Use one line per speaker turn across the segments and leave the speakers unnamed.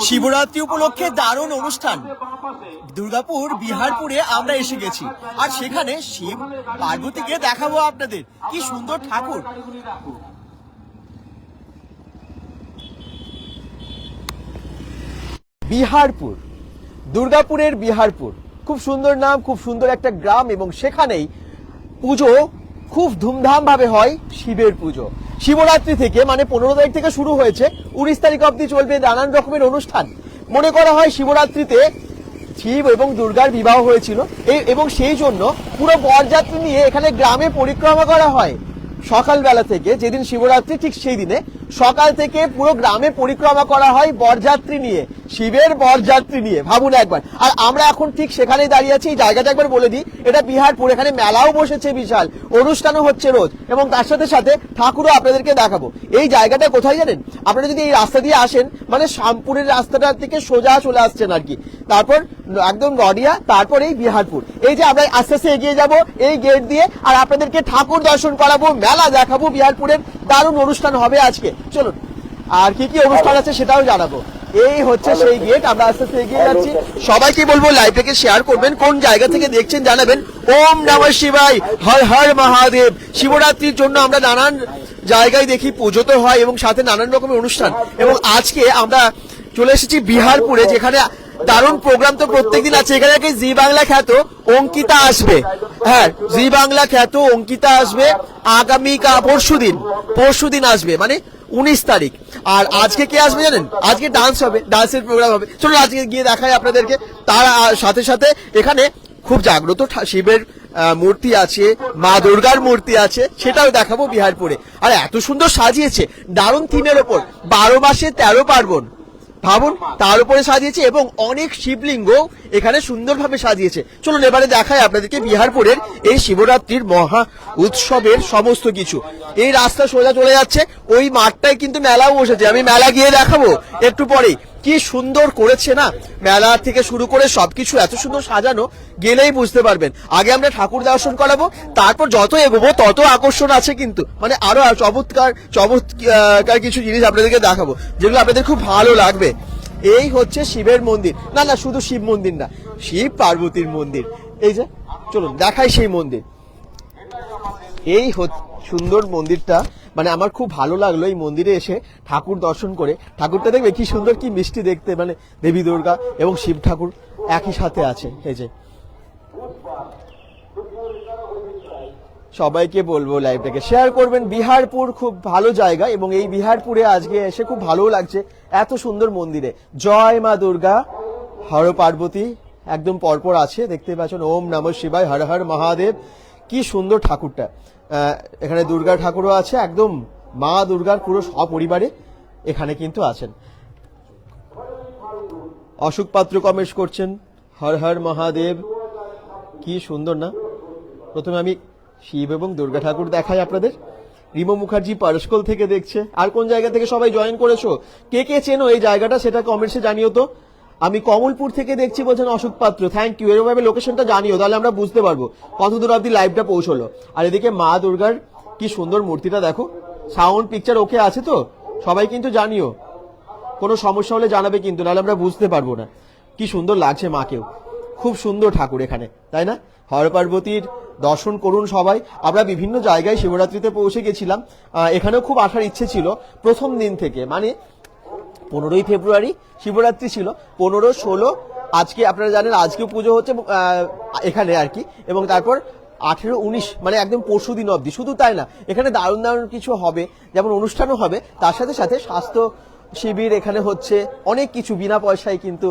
শিবরাত্রি উপলক্ষে দারুণ অনুষ্ঠান। দুর্গাপুর বিহারপুরে আমরা এসে গেছি, আর সেখানে শিব পার্বতীকে দেখাবো আপনাদের। কি সুন্দর ঠাকুর! বিহারপুর, দুর্গাপুরের বিহারপুর, খুব সুন্দর নাম, খুব সুন্দর একটা গ্রাম, এবং সেখানেই পুজো খুব ধুমধাম ভাবে হয়। শিবের পুজো শিবরাত্রি থেকে, মানে 15 তারিখ থেকে শুরু হয়েছে, 19 তারিখ অব্দি চলবে নানান রকমের অনুষ্ঠান। মনে করা হয় শিবরাত্রিতে শিব এবং দুর্গার বিবাহ হয়েছিল, এবং সেই জন্য পুরো বরযাত্রী নিয়ে এখানে গ্রামে পরিক্রমা করা হয়। সকালবেলা থেকে, যেদিন শিবরাত্রি ঠিক সেই দিনে সকাল থেকে পুরো গ্রামে পরিক্রমা করা হয় বরযাত্রী নিয়ে, শিবের বরযাত্রী নিয়ে। ভাবুন একবার। আর আমরা এখন ঠিক সেখানেই দাঁড়িয়ে আছি। এই জায়গাটা একবার বলে দিই, এটা বিহারপুর। এখানে মেলাও বসেছে, বিশাল অনুষ্ঠানও হচ্ছে রোজ, এবং তার সাথে সাথে ঠাকুরও আপনাদেরকে দেখাবো। এই জায়গাটা কোথায় জানেন? আপনারা যদি এই রাস্তা দিয়ে আসেন, মানে শ্যামপুরের রাস্তাটা থেকে সোজা চলে আসছেন আর কি, তারপর একদম গড়িয়া, তারপর এই বিহারপুর। এই যে আমরা আস্তে আস্তে এগিয়ে যাব এই গেট দিয়ে, আর আপনাদেরকে ঠাকুর দর্শন করাবো, মেলা দেখাবো। বিহারপুরের দারুণ অনুষ্ঠান হবে আজকে। চলুন, আর কি কি অনুষ্ঠান আছে সেটাও জানাবো। এই হচ্ছে সেই গেট, আমরা আস্তে আস্তে এগিয়ে যাচ্ছি। সবাইকে বলবো লাইভটাকে শেয়ার করবেন, কোন জায়গা থেকে দেখছেন জানাবেন। ওম নমঃ শিবায়, হর হর মহাদেব। শিবরাত্রির জন্য আমরা নানান জায়গায় দেখি পুজো তো হয়, এবং সাথে নানান রকমের অনুষ্ঠান। এবং আজকে আমরা চলে এসেছি বিহারপুরে, যেখানে দারুণ প্রোগ্রাম তো প্রত্যেকদিন আছে। এখানে জি বাংলা খ্যাত অঙ্কিতা আসবে। হ্যাঁ, জি বাংলা খ্যাত অঙ্কিতা আসবে আগামী পরশুদিন আসবে, মানে 19 তারিখ। আর আজকে কে আসবে জানেন? আজকে ডান্স হবে, ডান্সের প্রোগ্রাম হবে। চলুন আজকে গিয়ে দেখাই আপনাদেরকে। তার সাথে সাথে এখানে খুব জাগ্রত শিবের মূর্তি আছে, মা দুর্গার মূর্তি আছে, সেটাও দেখাবো বিহারপুরে। আর এত সুন্দর সাজিয়েছে, দারুণ থিমের ওপর, 12 মাসে 13 পার্বণ। ভাবুন, তার উপরে সাজিয়েছে, এবং অনেক শিবলিঙ্গ এখানে সুন্দরভাবে সাজিয়েছে। চলুন এবারে দেখায় আপনাদেরকে বিহারপুরের এই শিবরাত্রির মহা উৎসবের সমস্ত কিছু। এই রাস্তা সোজা চলে যাচ্ছে, ওই মাঠটায় কিন্তু মেলাও বসেছে। আমি মেলা গিয়ে দেখাবো একটু পরেই। কি সুন্দর করেছে না, মেলা থেকে শুরু করে সবকিছু এত সুন্দর সাজানো, গেলেই বুঝতে পারবেন। আগে আমরা ঠাকুর দর্শন করাবো, তারপর যত এগোবো তত আকর্ষণ আছে কিন্তু, মানে আরো চমৎকার কিছু জিনিস আপনাদেরকে দেখাবো, যেগুলো আপনাদের খুব ভালো লাগবে। এই হচ্ছে শিবের মন্দির। না, শুধু শিব মন্দির না, শিব পার্বতীর মন্দির। এই যে, চলুন দেখাই সেই মন্দির। এই সুন্দর মন্দিরটা, মানে আমার খুব ভালো লাগলো এই মন্দিরে এসে ঠাকুর দর্শন করে। ঠাকুরটা দেখবে কি সুন্দর, কি মিষ্টি দেখতে, মানে দেবী দুর্গা এবং শিব ঠাকুর একই সাথে আছে। এই যে, সবাইকে বলবো লাইভটাকে শেয়ার করবেন। বিহারপুর খুব ভালো জায়গা, এবং এই বিহারপুরে আজকে এসে খুব ভালো লাগছে। এত সুন্দর মন্দিরে জয় মা দুর্গা, হর পার্বতী একদম পরপর আছে, দেখতে পাচ্ছেন। ওম নমঃ শিবায়, হর হর মহাদেব। কি সুন্দর ঠাকুরটা। এখানে দুর্গা ঠাকুরও আছে, একদম মা দুর্গার পুরো সপরিবারে এখানে কিন্তু আছেন। অশোক পাত্র কমেন্টস করছেন, হর হর মহাদেব। কি সুন্দর না? প্রথমে আমি শিব এবং দুর্গা ঠাকুর দেখাই আপনাদের। রিমো মুখার্জি পারস্কল থেকে দেখছে। আর কোন জায়গা থেকে সবাই জয়েন করেছো, কে কে চেনো এই জায়গাটা, সেটা কমেন্টসে জানিও তো। আমি কমলপুর থেকে দেখছি বলছেন অশোক পাত্র, থ্যাংক ইউ। এরকমভাবে লোকেশনটা জানিও, তাহলে আমরা বুঝতে পারবো কত দূর অব্দি লাইভটা পৌঁছলো। আর এদিকে মা দুর্গার কি সুন্দর মূর্তিটা দেখো। সাউন্ড পিকচার ওকে আছে তো? সবাই কিন্তু জানিও, কোনো সমস্যা হলে জানাবে কিন্তু, নাহলে আমরা বুঝতে পারবো না। কি সুন্দর লাগছে মাকেও, খুব সুন্দর ঠাকুর এখানে, তাই না? হর পার্বতীর দর্শন করুন সবাই। আমরা বিভিন্ন জায়গায় শিবরাত্রিতে পৌঁছে গেছিলাম। এখানেও খুব আসার ইচ্ছে ছিল প্রথম দিন থেকে, মানে 15ই ফেব্রুয়ারি শিবরাত্রি ছিল, 15, 16, আজকে আপনারা জানেন আজকে পুজো হচ্ছে এখানে আর কি, এবং তারপর 18, 19, মানে একদম পরশু দিন অবধি। শুধু তাই না, এখানে দারুণ দারুণ কিছু হবে, যেমন অনুষ্ঠানও হবে, তার সাথে সাথে স্বাস্থ্য শিবির এখানে হচ্ছে, অনেক কিছু বিনা পয়সায় কিন্তু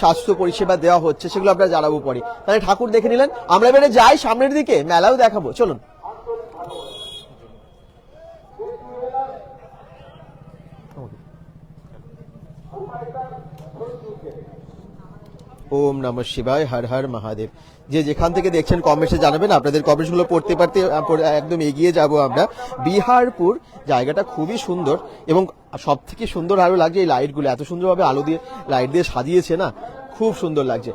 স্বাস্থ্য পরিষেবা দেওয়া হচ্ছে, সেগুলো আপনারা জানাবো পরে। তাহলে ঠাকুর দেখে নিলেন, আমরা এবারে যাই সামনের দিকে, মেলাও দেখাবো। চলুন। ওম নমঃ শিবায়, হর হর মহাদেব। যে যেখান থেকে দেখছেন কমেন্টসে জানাবেন। আপনাদের কমেন্টসগুলো পড়তে একদম এগিয়ে যাব আমরা। বিহারপুর জায়গাটা খুবই সুন্দর, এবং সব থেকে সুন্দর আরো লাগছে এই লাইটগুলো, এত সুন্দরভাবে আলো দিয়ে লাইট দিয়ে সাজিয়েছে না, খুব সুন্দর লাগছে।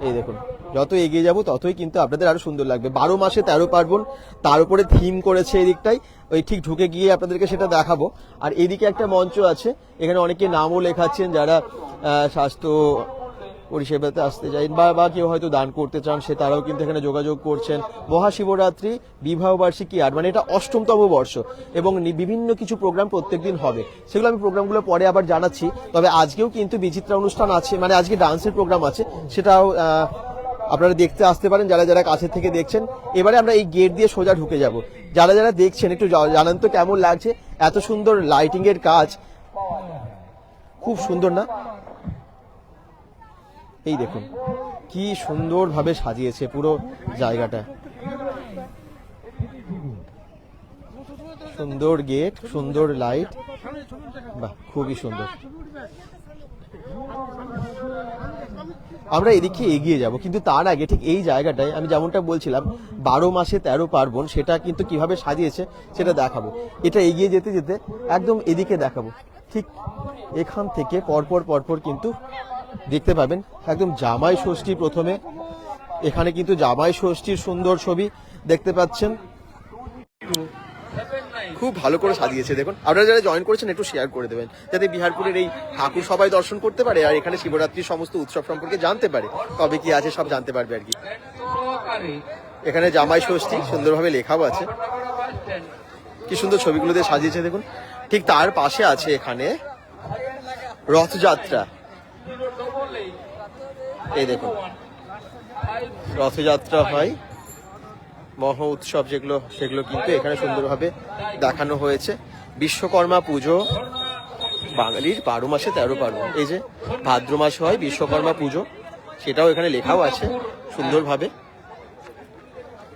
এই দেখুন। যত এগিয়ে যাব ততই কিন্তু আপনাদের আরো সুন্দর লাগবে। 12 মাসে 13 পার্বণ, তার উপরে থিম করেছে এদিকটাই, ওই ঠিক ঢুকে গিয়ে আপনাদেরকে সেটা দেখাবো। আর এদিকে একটা মঞ্চ আছে, এখানে অনেকে নামও লেখাচ্ছেন যারা স্বাস্থ্য পরিষেবাতে আসতে চান বা কেউ হয়তো দান করতে চান, সে তারাও কিন্তু এখানে যোগাযোগ করছেন। মহাশিবরাত্রি, বিবাহ বার্ষিকী আর মানে এটা 8তম বর্ষ এবং বিভিন্ন কিছু প্রোগ্রাম প্রত্যেকদিন হবে, সেগুলো আমি প্রোগ্রামগুলো পরে আবার জানাচ্ছি। তবে আজকেও কিন্তু বিচিত্রা অনুষ্ঠান আছে, মানে আজকে ডান্সের প্রোগ্রাম আছে, সেটাও আপনারা দেখতে আসতে পারেন যারা যারা কাছে থেকে দেখছেন। এবারে আমরা এই গেট দিয়ে সোজা ঢুকে যাব। যারা যারা দেখছেন একটু জানান তো কেমন লাগছে, এত সুন্দর লাইটিং এর কাজ, খুব সুন্দর না? এই দেখুন কি সুন্দরভাবে সাজিয়েছে পুরো জায়গাটা, সুন্দর গেট, সুন্দর লাইট, বাহ খুবই সুন্দর। আমরা এদিকে এগিয়ে যাব, কিন্তু তার আগে ঠিক এই জায়গাটায় আমি যেমনটা বলছিলাম 12 মাসে 13 পার্বণ, সেটা কিন্তু কিভাবে সাজিয়েছে সেটা দেখাবো। এটা এগিয়ে যেতে যেতে একদম এদিকে দেখাবো, ঠিক এখান থেকে পরপর পরপর কিন্তু দেখতে পাবেন একদম জামাই ষষ্ঠী। প্রথমে এখানে কিন্তু জামাই ষষ্ঠীর সুন্দর ছবি দেখতে পাচ্ছেন, খুব ভালো করে সাজিয়েছে। দেখুন আপনারা যারা জয়েন করেছেন একটু শেয়ার করে দেবেন, যাতে বিহারপুরের এই ঠাকুর সবাই দর্শন করতে পারে আর এখানে শিবরাত্রির সমস্ত উৎসব সম্পর্কে জানতে পারে, কবে কি আছে সব জানতে পারবে আর কি। এখানে জামাই ষষ্ঠী সুন্দরভাবে লেখাও আছে, কি সুন্দর ছবিগুলো দিয়ে সাজিয়েছে দেখুন। ঠিক তার পাশে আছে এখানে রথযাত্রা, এই দেখুন রথযাত্রা হয়, মহা উৎসব যেগুলো সেগুলো কিন্তু এখানে সুন্দরভাবে দেখানো হয়েছে। বিশ্বকর্মা পুজো বাঙালির 12 মাসে 13 পার্বণ, এই যে ভাদ্র মাসে হয় বিশ্বকর্মা পুজো, সেটাও এখানে লেখাও আছে সুন্দরভাবে।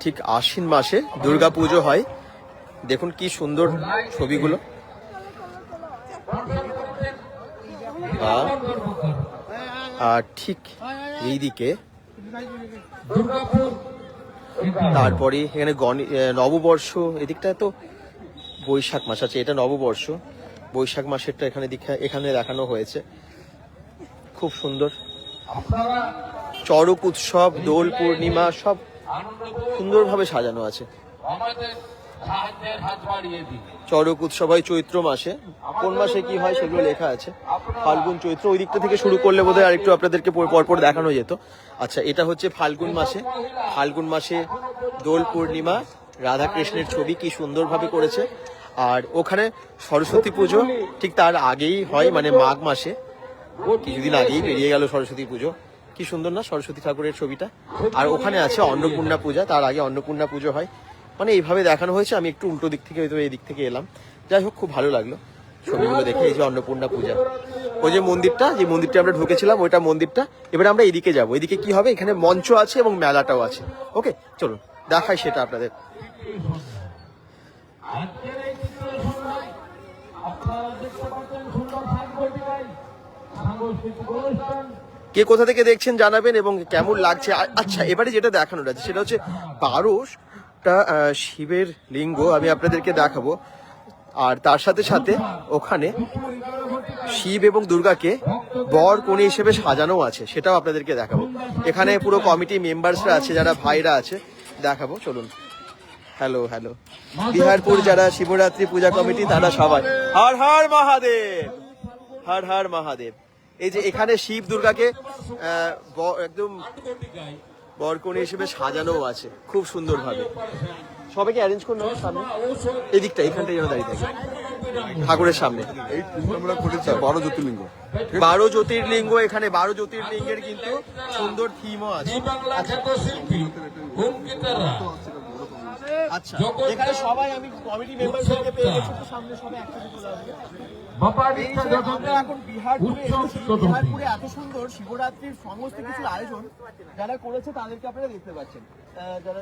ঠিক আশ্বিন মাসে দুর্গা পুজো হয়, দেখুন কি সুন্দর ছবিগুলো। আর ঠিক এইদিকে তারপরে এখানে নববর্ষ, এদিকটা তো বৈশাখ মাস আছে, এটা নববর্ষ, বৈশাখ মাসেরটা এখানে দেখানো হয়েছে, খুব সুন্দর। চড়ক উৎসব, দোল পূর্ণিমা সব সুন্দরভাবে সাজানো আছে। চড়ক উৎসব হয় চৈত্র মাসে, কোন মাসে কি হয় সেগুলো লেখা আছে, ফাল্গুন চৈত্র, ওই দিকটা থেকে শুরু করলে বোধহয় আরেকটু আপনাদেরকে পরপর দেখানো যেত। আচ্ছা এটা হচ্ছে ফাল্গুন মাসে, ফাল্গুন মাসে দোল পূর্ণিমা, রাধা কৃষ্ণের ছবি কি সুন্দরভাবে করেছে। আর ওখানে সরস্বতী পুজো ঠিক তার আগেই হয়, মানে মাঘ মাসে, কিছুদিন আগেই পেরিয়ে গেল সরস্বতী পুজো, কি সুন্দর না সরস্বতী ঠাকুরের ছবিটা। আর ওখানে আছে অন্নপূর্ণা পূজা, তার আগে অন্নপূর্ণা পুজো হয়, মানে এইভাবে দেখানো হয়েছে। আমি একটু উল্টো দিক থেকে হয়তো এই দিক থেকে এলাম, যাই হোক খুব ভালো লাগলো ছবিগুলো দেখে। এই যে অন্নপূর্ণা পূজা, ওই যে মন্দিরটা, যে মন্দিরটা আমরা ঢুকেছিলাম ওইটা মন্দিরটা। এবারে আমরা এদিকে যাবো, এদিকে কি হবে, এখানে মঞ্চ আছে এবং মেলাটাও আছে। ওকে চলুন দেখাই সেটা আপনাদের। কে কোথা থেকে দেখছেন জানাবেন এবং কেমন লাগছে। আচ্ছা এবারে যেটা দেখানোর আছে সেটা হচ্ছে 12টা শিবের লিঙ্গ আমি আপনাদেরকে দেখাবো, আর তার সাথে সাথে ওখানে শিব এবং দুর্গাকে বর কনে হিসেবে সাজানো আছে, সেটাও আপনাদেরকে দেখাবো। এখানে পুরো কমিটি মেম্বার্সরা আছে, যারা ভাইরা আছে, দেখাবো চলুন। হ্যালো হ্যালো, বিহারপুর যারা শিবরাত্রি পূজা কমিটি তারা সবাই হর হর মহাদেব, হর হর মহাদেব। এই যে এখানে শিব দুর্গাকে একদম বরকনে হিসেবে সাজানো আছে খুব সুন্দরভাবে। সবাইকে অ্যারেঞ্জ করুন সামনে, এদিকটা এখানটাই যেন দাঁড়িয়ে থাকে ঠাকুরের সামনে।
12 জ্যোতির্লিঙ্গ,
12 জ্যোতির্লিঙ্গ, এখানে 12 জ্যোতির্লিঙ্গের কিন্তু সুন্দর থিমও আছে। আচ্ছা এখানে সবাই আমি কমিটি মেম্বারদেরকে পেয়ে গেছি, তো সামনে সবাই একসাথে চলে আসবে। এখন বিহারপুরে এত সুন্দর শিবরাত্রির সমস্ত কিছু আয়োজন যারা করেছে তাদেরকে আপনারা দেখতে পাচ্ছেন, যারা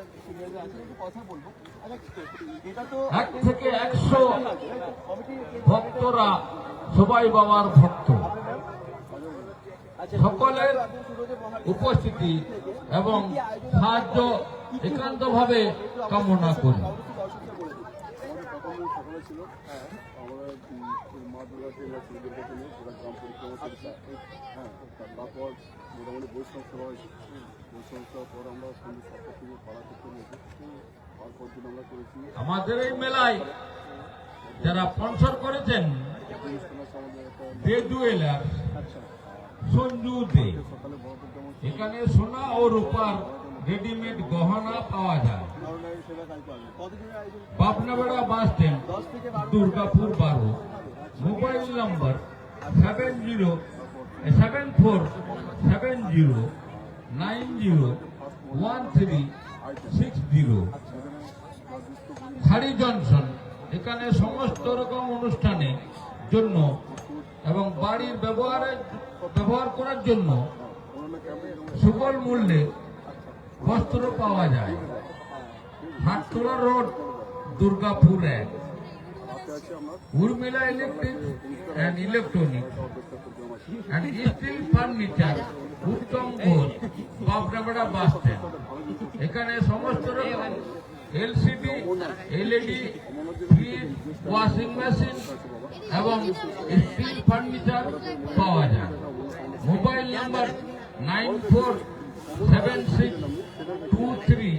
কথা বলবো। এটা তো
1 থেকে 100 ভক্তরা সবাই বাবার ভক্ত, সকলের উপস্থিতি এবং সাহায্য একান্তভাবে কামনা করি।
তারপর মোটামুটি বৈষ্ণব সভা হয়েছে, সংস্থার পর আমরা সন্ধ্যে 7টা থেকে পাড়া করতে গেছি। তারপর দিন আমরা করেছি
আমাদের এই মেলায় যারা স্পন্সর করেছেন
আমাদের একটা
দে জুয়েলার সঞ্জু দে।
সকালে বড় যেমন
এখানে সোনা ও রূপার রেডিমেড গহনা পাওয়া যায়।
সেটা কাজ পাবে কতদিনের আয়োজন
Pabnabera bus stand, Durgapur 12। Mobile number 7470901360। Sari Johnson এখানে সমস্ত রকম অনুষ্ঠানের জন্য এবং বাড়ির ব্যবহার করার জন্য সুলভ মূল্যে বস্ত্র পাওয়া যায়। Hattala road, Durgapur 1। Urmila electric and electronics and steel furniture, Uttam Ghosh, Pabnabera bus stand. এখানে সমস্ত রকম LCD, LED, fridge, washing machine এবং স্টিল ফার্নিচার পাওয়া যায়। Mobile number 9476230903।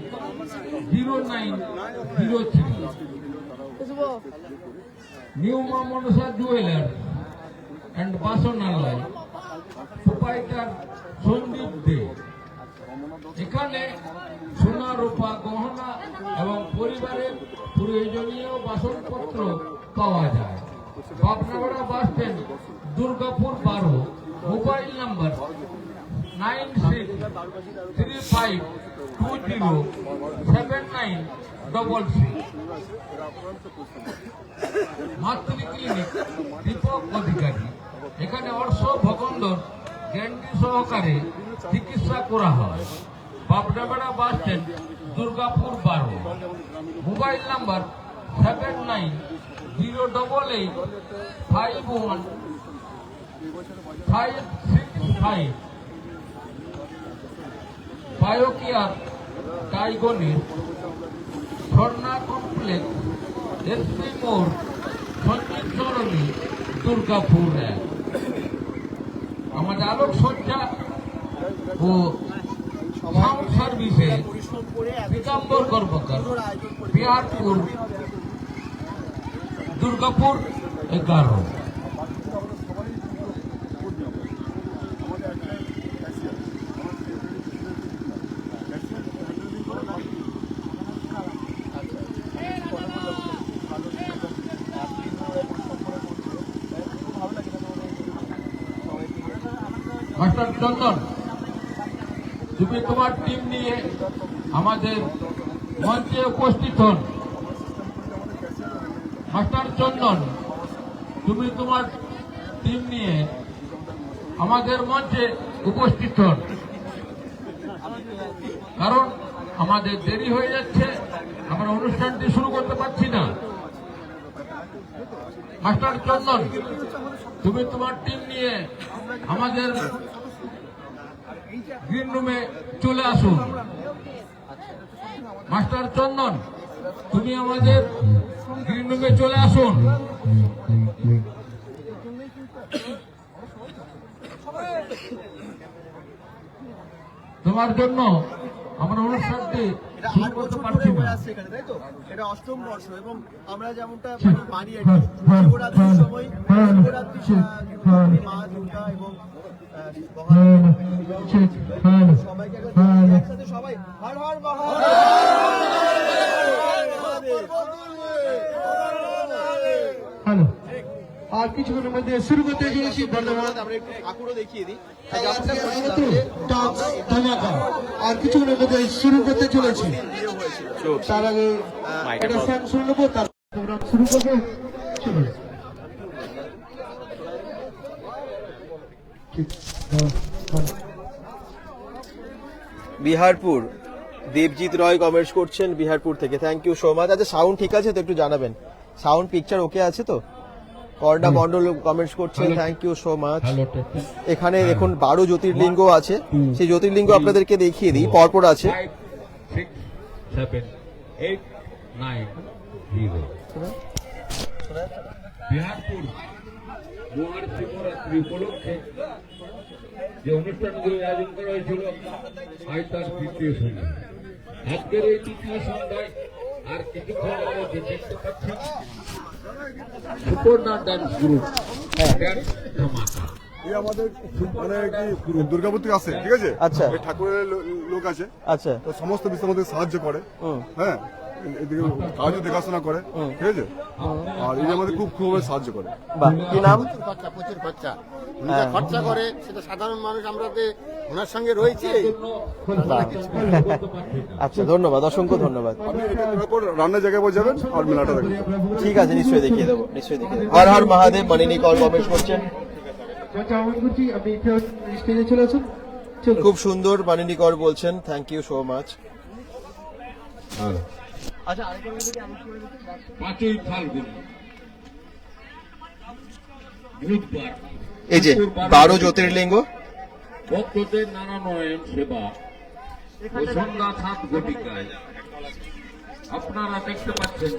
New Ma Manasa jeweller and বাসনালয়, প্রোপাইটার সন্দীপ দে। এখানে সোনা রূপা গহনা এবং পরিবারের প্রয়োজনীয় বাসনপত্র পাওয়া যায়। Pabnabera bus stand, Durgapur 12। Mobile number 9635207966। Matri clinic, Dipak অধিকারী। এখানে অর্শ ভগন্দর গ্যারান্টি সহকারে চিকিৎসা করা হয়। Pabnabera bus stand, Durgapur 12। Mobile number 7908515565। Biocare টাইগনের, ঝর্ণা কমপ্লেক্স, এসপি মোড়, সঞ্জীব সরণি, দুর্গাপুর 1। আমাদের আলোকসজ্জা ও সাউন্ড সার্ভিসে পীতাম্বর কর্মকার, বিহারপুর, দুর্গাপুর 11। মাস্টার চন্দন, তুমি তোমার টিম নিয়ে আমাদের মঞ্চে উপস্থিত হন। মাস্টার চন্দন, তুমি তোমার টিম নিয়ে আমাদের মঞ্চে উপস্থিত হন, কারণ আমাদের দেরি হয়ে যাচ্ছে, আমরা অনুষ্ঠানটি শুরু করতে পারছি না। মাস্টার চন্দন, তুমি তোমার টিম নিয়ে আমাদের গ্রিন রুমে চলে আসুন। মাস্টার চন্দন, তুমি আমাদের গ্রিন রুমে চলে আসুন। তোমার জন্য আমরা অনুষ্ঠানটি শুরু করতে পারছি না।
এটা অষ্টম বর্ষ এবং আমরা যেমনটা মানি আর কি, শিবরাত্রির সময় শিবরাত্রি মা দুর্গা এবং সবাইকে একসাথে সবাই হর হর
হ্যালো, আর কিছুক্ষণের মধ্যে শুরু করতে চলেছি। ধন্যবাদ।
আমরা একটু ঠাকুরও দেখিয়ে দিই।
ধামাকা আর কিছুক্ষণের মধ্যে শুরু করতে চলেছি। তার আগে একটা সং শুনে নেবো, তার প্রোগ্রাম শুরু করবো। চলুন।
বিহারপুর, দেবজিৎ রয় কমেন্টস করছেন বিহারপুর থেকে, থ্যাংক ইউ সো মাচ। আচ্ছা, সাউন্ড ঠিক আছে তো একটু জানাবেন, সাউন্ড পিকচার ওকে আছে তো? কর্ণা মন্ডল কমেন্টস করছেন, থ্যাংক ইউ সো মাচ। এখানে দেখুন 12 জ্যোতির্লিঙ্গ আছে, সেই জ্যোতির্লিঙ্গ আপনাদেরকে দেখিয়ে দিই, পরপর আছে।
5, 6, 7, 8, 9, 0। বিহারপুর মহার শিবরাত্রি উপলক্ষে যে অনুষ্ঠানগুলো আয়োজন করা হয়েছিল আজ তার তৃতীয় সন্ধ্যা। আজকের এই তৃতীয় সন্ধ্যায় আর কিছুক্ষণের মধ্যে দেখতে পাচ্ছি সুপর্ণা ডান্স গ্রুপ ড্যান্স ধামাকা।
এই আমাদের মানে কি দুর্গাপুর থেকে আসে, ঠিক আছে?
আচ্ছা।
এই ঠাকুরের লোক আছে,
আচ্ছা।
তো সমস্ত বিষয় আমাদের সাহায্য করে, হ্যাঁ, এদিকে কাজও দেখাশোনা করে, ঠিক আছে? আর এই আমাদের খুব সাহায্য করে।
বাহ, কি নাম?
প্রচুর খরচা উনি যা খরচা করে সেটা সাধারণ মানুষ আমরা যে ওনার সঙ্গে রয়েছি।
আচ্ছা, ধন্যবাদ, অসংখ্য ধন্যবাদ।
আপনি এটা দেখার পর রান্নার জায়গায় বসে যাবেন আর মেলাটা দেখবেন।
ঠিক আছে, নিশ্চয়ই দেখিয়ে দেবো, নিশ্চয়ই দেখিয়ে দেবো। হর হর মহাদেব। মানিনী কল কমেন্ট করছেন,
আপনি স্টেজে চলে আসুন। চলো।
খুব সুন্দর। মানিনী কর বলছেন, থ্যাংক ইউ সো মাচ। আচ্ছা,
5ই ফাল্গুন বুধবার
এই যে 12 জ্যোতির্লিঙ্গ,
ভক্তদের নানা নয়ন সেবা ও সন্ধ্যা 7 ঘটিকায় আপনারা দেখতে পাচ্ছেন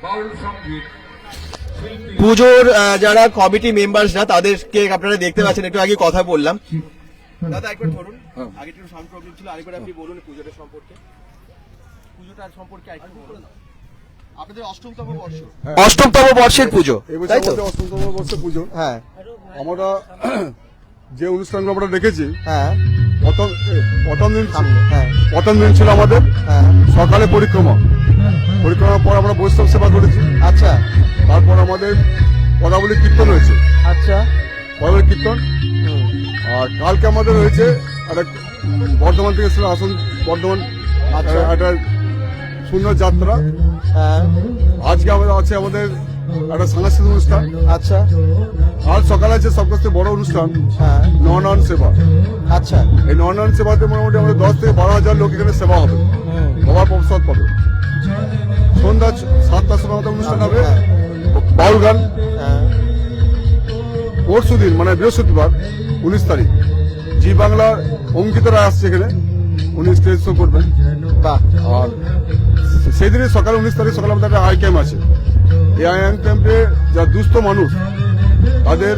বাউল সঙ্গীত শিল্পী
পুজোর যারা কমিটি মেম্বারসরা তাদেরকে আপনারা দেখতে পাচ্ছেন, একটু আগে কথা বললাম। দাদা একবার ধরুন, আগে একটু সাউন্ড প্রবলেম ছিল, আরেকবার আপনি বলুন পুজোটা সম্পর্কে, পুজোটার সম্পর্কে আরেকটু বলুন। আপনাদের অষ্টমতম বর্ষ, অষ্টমতম বর্ষের পুজো,
এবছর
তাই তো?
আমাদের অষ্টমতম বর্ষের পুজো।
হ্যাঁ
আমরা যে অনুষ্ঠানগুলো আমরা দেখেছি,
হ্যাঁ
প্রথম দিন
হ্যাঁ
প্রথম দিন ছিল আমাদের
হ্যাঁ।
সকালে পরিক্রমার পর আমরা বৈষ্ণব সেবা করেছি।
আচ্ছা
তারপর আমাদের পদাবলী কীর্তন হয়েছে,
আচ্ছা।
পদাবলী কীর্তন। আর কালকে আমাদের হয়েছে একটা বর্ধমান থেকে এসেছিল আসন বর্ধমান,
আচ্ছা।
একটা সুন্দর যাত্রা।
হ্যাঁ
আজকে আমাদের আছে আমাদের একটা সাংস্কৃতিক অনুষ্ঠান।
আচ্ছা
আজ সকালে আছে সবচেয়ে বড় অনুষ্ঠান,
হ্যাঁ
নয়ন সেবা।
আচ্ছা।
এই নয়ন সেবাতে মোটামুটি আমাদের 10 থেকে 12,000 লোক এখানে সেবা হবে, বাবার প্রসাদ পাবে। সন্ধ্যা 7টার সময় আমাদের অনুষ্ঠান হবে, বাউল গান।
হ্যাঁ
পরশু দিন মানে বৃহস্পতিবার 19 তারিখ জি বাংলার অঙ্কিত রায় আসছে এখানে, উনি স্টেজ শো করবেন।
বাহ,
আর সেদিনই সকালে 19 তারিখ সকালে আমাদের একটা আই ক্যাম্প আছে। এই আই ক্যাম্পে যা দুস্থ মানুষ তাদের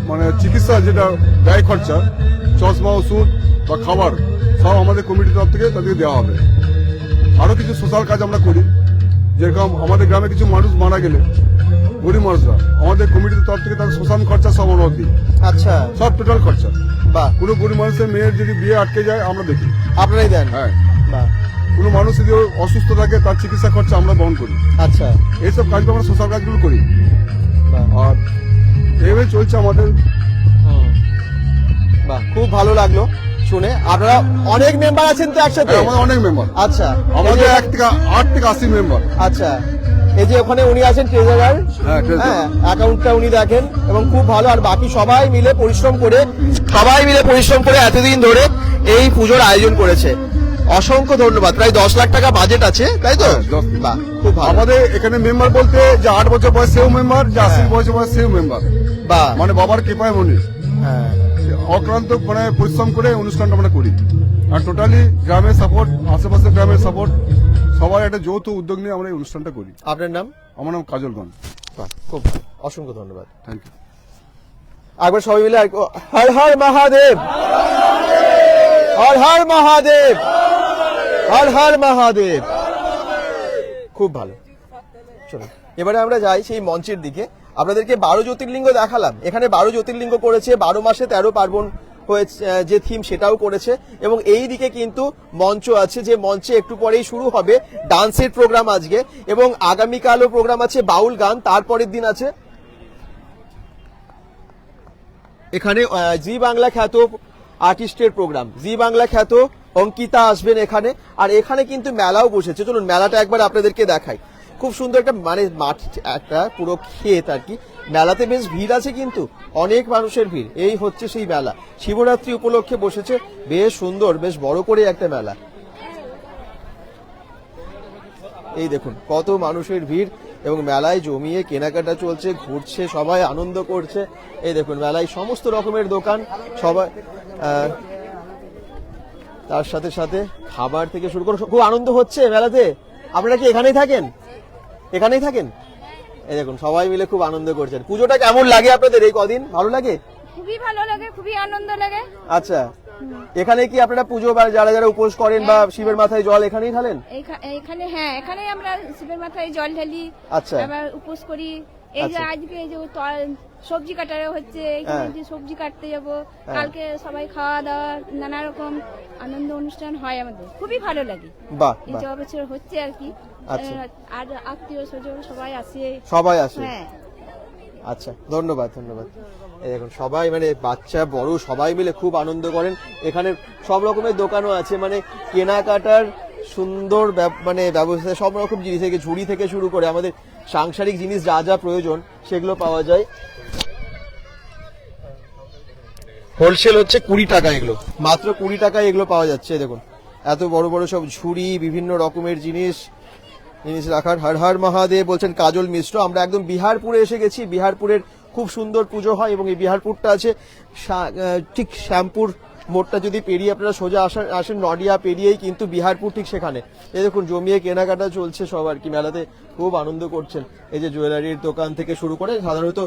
মানে চিকিৎসা যেটা ব্যয় খরচা, চশমা, ওষুধ বা খাবার সব আমাদের কমিটির তরফ থেকে তাদেরকে দেওয়া হবে। আরো কিছু সোশ্যাল কাজ আমরা করি, যেরকম আমাদের গ্রামে কিছু মানুষ মারা গেলে গরিব মানুষরা আমাদের কমিটির তরফ থেকে তাদের শ্মশান খরচা সব আমরা দিই,
আচ্ছা।
সব টোটাল খরচা।
বাহ,
কোনো গরিব মানুষের মেয়ের যদি বিয়ে আটকে যায় আমরা দেখি,
আপনারাই দেন?
হ্যাঁ।
বাহ,
কোনো মানুষ যদি অসুস্থ থাকে তার চিকিৎসা খরচা আমরা বহন করি।
আচ্ছা।
এইসব কাজগুলো আমরা সোশ্যাল কাজগুলো করি।
বাহ,
আর এইভাবে চলছে আমাদের।
বাহ, খুব ভালো লাগলো শুনে। আপনারা অনেক মেম্বার আছেন তো একসাথে?
আমাদের অনেক মেম্বার,
আচ্ছা।
আমাদের 8 থেকে 80 মেম্বার।
আচ্ছা, এই যে ওখানে উনি আছেন ট্রেজারার,
হ্যাঁ, treasurer।
হ্যাঁ, অ্যাকাউন্টটা উনি দেখেন এবং খুব ভালো। আর বাকি সবাই মিলে পরিশ্রম করে এতদিন ধরে এই পুজোর আয়োজন করেছে। অসংখ্য ধন্যবাদ। প্রায় 10 লাখ টাকা বাজেট আছে, তাই তো?
হ্যাঁ, 10
বাহ, খুব ভালো।
আমাদের এখানে মেম্বার বলতে যে 8 বছর বয়স সেও মেম্বার, যে 80 বছর বয়স সেও মেম্বার।
বাহ,
মানে বাবার কৃপায় মনে
হ্যাঁ,
অক্লান্ত মানে পরিশ্রম করে অনুষ্ঠানটা আমরা করি। আর টোটালি গ্রামের সাপোর্ট, আশেপাশের গ্রামের সাপোর্ট, সবার একটা যৌথ উদ্যোগ নিয়ে আমরা এই অনুষ্ঠানটা করি।
আপনার নাম?
আমার নাম কাজলগঞ্জ।
বাহ, খুব ভালো, অসংখ্য ধন্যবাদ।
Thank you.
একবার সবাই মিলে হর হর মহাদেব, হর হর মহাদেব, হর হর মহাদেব। খুব ভালো। চলো এবারে আমরা যাই সেই মঞ্চের দিকে। আপনাদেরকে 12 জ্যোতির্লিঙ্গ দেখালাম। এখানে 12 জ্যোতির্লিঙ্গ করেছে, 12 মাসে 13 পার্বণ হয়েছে যে থিম, সেটাও করেছে। এবং এই দিকে কিন্তু মঞ্চ আছে, যে মঞ্চে একটু পরেই শুরু হবে ডান্সের প্রোগ্রাম আজকে, এবং আগামীকালও প্রোগ্রাম আছে বাউল গান। তারপরের দিন আছে এখানে জি বাংলা খ্যাত আর্টিস্টের প্রোগ্রাম, জি বাংলা খ্যাত অঙ্কিতা আসবেন এখানে। আর এখানে কিন্তু মেলাও বসেছে, চলুন মেলাটা একবার আপনাদেরকে দেখাই। খুব সুন্দর একটা মানে মাঠ, একটা পুরো ক্ষেত আর কি। মেলাতে বেশ ভিড় আছে, কিন্তু অনেক মানুষের ভিড়। এই হচ্ছে সেই মেলা, শিবরাত্রি উপলক্ষে বসেছে, বেশ সুন্দর, বেশ বড় করে একটা মেলা। এই দেখুন কত মানুষের ভিড়, এবং মেলায় জমিয়ে কেনাকাটা চলছে, ঘুরছে, সবাই আনন্দ করছে। এই দেখুন মেলায় সমস্ত রকমের দোকান, সবাই তার সাথে সাথে খাবার থেকে শুরু করে খুব আনন্দ হচ্ছে মেলাতে। আপনারা কি এখানেই থাকেন? এখানেই থাকেন? এই দেখুন সবাই মিলে খুব আনন্দ করছেন। পুজোটা কেমন লাগে আপনাদের এই কদিন? ভালো লাগে?
খুবই ভালো লাগে, খুবই আনন্দ লাগে।
আচ্ছা, এখানে কি আপনারা পুজো বা যারা যারা উপোস করেন বা শিবের মাথায় জল এখানেই ঢালেন?
এখানে হ্যাঁ, এখানে আমরা শিবের মাথায় জল ঢালি,
আচ্ছা।
আবার উপোস করি। এই যে
আচ্ছা।
আজকে এই যে সবজি কাটা হচ্ছে, এখানে যে সবজি কাটতে যাব, কালকে সবাই খাওয়া দাওয়া নানা রকম আনন্দ অনুষ্ঠান হয় আমাদের, খুবই ভালো লাগে।
বাহ
এই
বাহ,
যে বছর হচ্ছে আর কি।
আচ্ছা।
আর আত্মীয় স্বজন সবাই আসে।
সবাই আসে?
হ্যাঁ।
আচ্ছা, ধন্যবাদ ধন্যবাদ। এই দেখুন সবাই মানে বাচ্চা বড় সবাই মিলে খুব আনন্দ করেন। এখানে সব রকমের দোকানও আছে, মানে কেনাকাটার সুন্দর মানে ব্যবস্থা, সব রকম জিনিস থেকে ঝুড়ি থেকে শুরু করে আমাদের সাংসারিক জিনিস যা যা প্রয়োজন সেগুলো পাওয়া যায়। হোলসেল হচ্ছে 20 টাকা, এগুলো মাত্র 20 টাকায় এগুলো পাওয়া যাচ্ছে। দেখুন এত বড় বড় সব ঝুড়ি, বিভিন্ন রকমের জিনিস রাখার। হর হর মহাদেব বলছেন কাজল মিশ্র। আমরা একদম বিহারপুরে এসে গেছি। বিহারপুরের খুব সুন্দর পুজো হয় এবং এই বিহারপুরটা আছে ঠিক শ্যামপুর মোড়টা যদি পেরিয়ে আপনারা সোজা আসেন নডিয়া পেরিয়েই কিন্তু বিহারপুর ঠিক সেখানে। এই দেখুন জমিয়ে কেনাকাটা চলছে সব আর কি, মেলাতে খুব আনন্দ করছেন। এই যে জুয়েলারির দোকান থেকে শুরু করে সাধারণত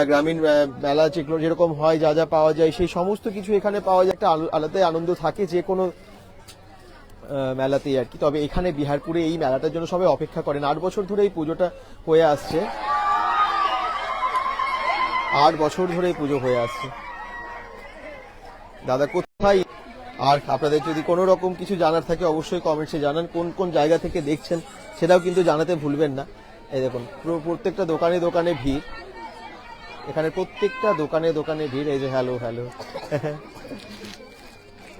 গ্রামীণ মেলা যেরকম হয় যা যা পাওয়া যায় সেই সমস্ত কিছু এখানে পাওয়া যায়। একটা আলাদাই আনন্দ থাকে যে কোনো মেলাতেই আর কি। তবে এখানে বিহারপুরে এই মেলাটার জন্য সবাই অপেক্ষা করেন। 8 বছর ধরে এই পুজোটা হয়ে আসছে, 8 বছর ধরে এই পুজো হয়ে আসছে। দাদা কোথায়? আর আপনাদের যদি কোনো রকম কিছু জানার থাকে অবশ্যই কমেন্টসে জানান। কোন কোন জায়গা থেকে দেখছেন সেটাও কিন্তু জানাতে ভুলবেন না। এই দেখুন প্রত্যেকটা দোকানে দোকানে ভিড়, এখানে প্রত্যেকটা দোকানে দোকানে ভিড়। এই যে হ্যালো হ্যালো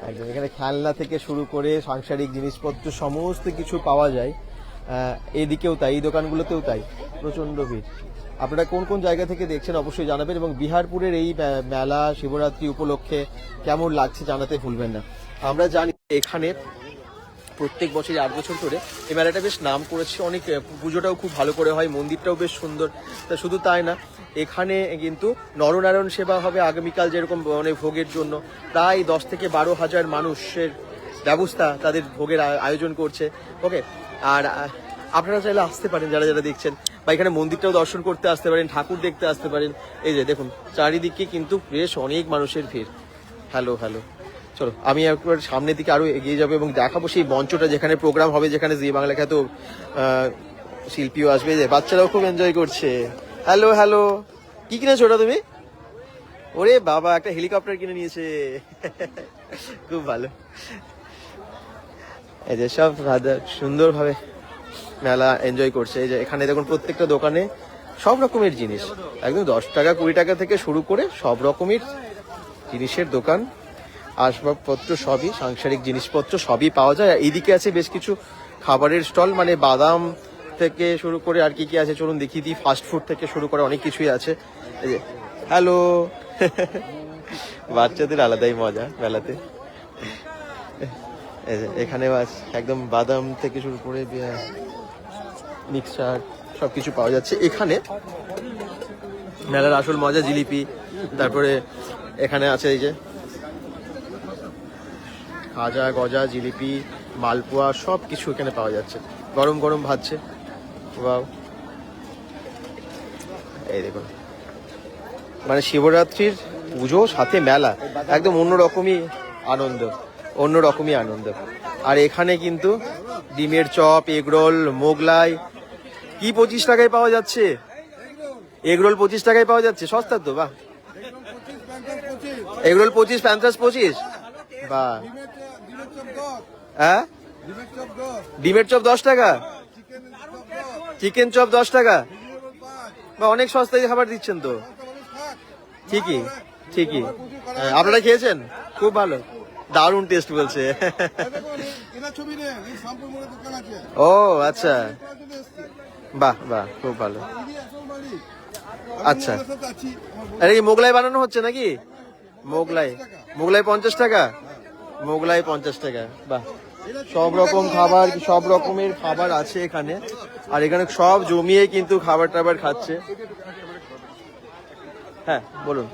একদম এখানে খেলনা থেকে শুরু করে সাংসারিক জিনিসপত্র সমস্ত কিছু পাওয়া যায়। এদিকেও তাই, এই দোকানগুলোতেও তাই, প্রচন্ড ভিড়। আপনারা কোন কোন জায়গা থেকে দেখছেন অবশ্যই জানাবেন এবং বিহারপুরের এই মেলা শিবরাত্রি উপলক্ষে কেমন লাগছে জানাতে ভুলবেন না। আমরা জানি এখানে প্রত্যেক বছরই 8 বছর ধরে এই মেলাটা বেশ নাম করেছে, অনেক পুজোটাও খুব ভালো করে হয়, মন্দিরটাও বেশ সুন্দর। তা শুধু তাই না, এখানে কিন্তু নরনারায়ণ সেবা হবে আগামীকাল, যেরকম মানে ভোগের জন্য প্রায় 10 থেকে 12 হাজার মানুষের ব্যবস্থা তাদের ভোগের আয়োজন করছে। ওকে, আর আপনারা চাইলে আসতে পারেন যারা যারা দেখছেন, বা এখানে মন্দিরটাও দর্শন করতে আসতে পারেন, ঠাকুর দেখতে আসতে পারেন। এই যে দেখুন চারিদিকে কিন্তু বেশ অনেক মানুষের ভিড়। হ্যালো হ্যালো, চলো আমি একবার সামনের দিকে আরো এগিয়ে যাবো এবং দেখাবো সেই মঞ্চটা যেখানে প্রোগ্রাম হবে, যেখানে জি বাংলা খ্যাত শিল্পীও আসবে। যে বাচ্চারাও খুব এনজয় করছে। হ্যালো হ্যালো, কি কিনেছো ওটা তুমি? ওরে বাবা, একটা হেলিকপ্টার কিনে নিয়েছে খুব ভালো। এই যে সব সুন্দরভাবে মেলা এনজয় করছে। এই যে এখানে দেখুন প্রত্যেকটা দোকানে সব রকমের জিনিস, একদম 10 টাকা 20 টাকা থেকে শুরু করে সব রকমের জিনিসের দোকান, আসবাবপত্র সবই, সাংসারিক জিনিসপত্র সবই পাওয়া যায়। এইদিকে আছে বেশ কিছু খাবারের স্টল, মানে বাদাম থেকে শুরু করে আর কি কি আছে চলুন দেখিয়ে দিই। ফাস্ট ফুড থেকে শুরু করে অনেক কিছুই আছে। এই যে হ্যালো বাচ্চাদের আলাদাই মজা মেলাতে। এই যে এখানে একদম বাদাম থেকে শুরু করে মিক্সচার সবকিছু পাওয়া যাচ্ছে এখানে। মেলার আসল মজা জিলিপি, তারপরে এখানে আছে এই যে খাজা গজা, জিলিপি, মালপোয়া সব কিছু এখানে পাওয়া যাচ্ছে। গরম গরম ভাজছে, ওয়াও। এই দেখুন মানে শিবরাত্রির পুজো সাথে মেলা, একদম অন্যরকমই আনন্দ, অন্যরকমই আনন্দ। আর এখানে কিন্তু ডিমের চপ, এগরোল, মোগলাই কি 25 টাকায় পাওয়া যাচ্ছে। এগরোল 25 টাকায় পাওয়া যাচ্ছে, সস্তা তো। বাহ, এগরোল 25, প্যান্থাস 25, বাহ। হ্যাঁ, ডিমের চপ 10 টাকা, চিকেন চপ 10 টাকা, বা অনেক সস্তায় খাবার দিচ্ছেন তো। ঠিকই ঠিকই, আপনারা খেয়েছেন? খুব ভালো, দারুণ টেস্ট বলছে। ও আচ্ছা, বাহ বাহ, খুব ভালো। আচ্ছা, আরে কি মোগলাই বানানো হচ্ছে নাকি? মোগলাই 50 টাকা, মোগলাই 50 টাকা, বাহ। সব রকম খাবার, সব রকমের খাবার আছে এখানে। আর এখানে সব জমিয়ে কিন্তু খাবার টাবার খাচ্ছে। হ্যাঁ বলুন।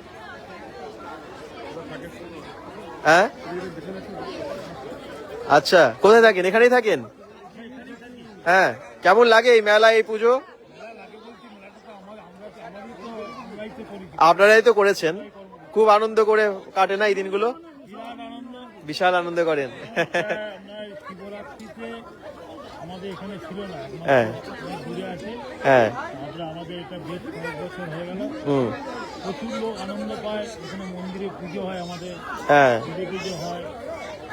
হ্যাঁ আচ্ছা, কোথায় থাকেন? এখানেই থাকেন? হ্যাঁ, কেমন লাগে এই মেলা, এই পুজো? আপনারাই তো করেছেন, খুব আনন্দ করে কাটে না এই দিনগুলো? বিশাল আনন্দ করেন।
শিবরাত্রিতে আমাদের এখানে ছিল না,
হ্যাঁ
ঘুরে আসে।
হ্যাঁ
আমাদের এটা বেশ কয়েক বছর হয়ে গেল,
হুম
প্রচুর লোক আনন্দ পায়। এখানে মন্দিরে পুজো হয়, আমাদের
হ্যাঁ
পুজো পুজো হয়।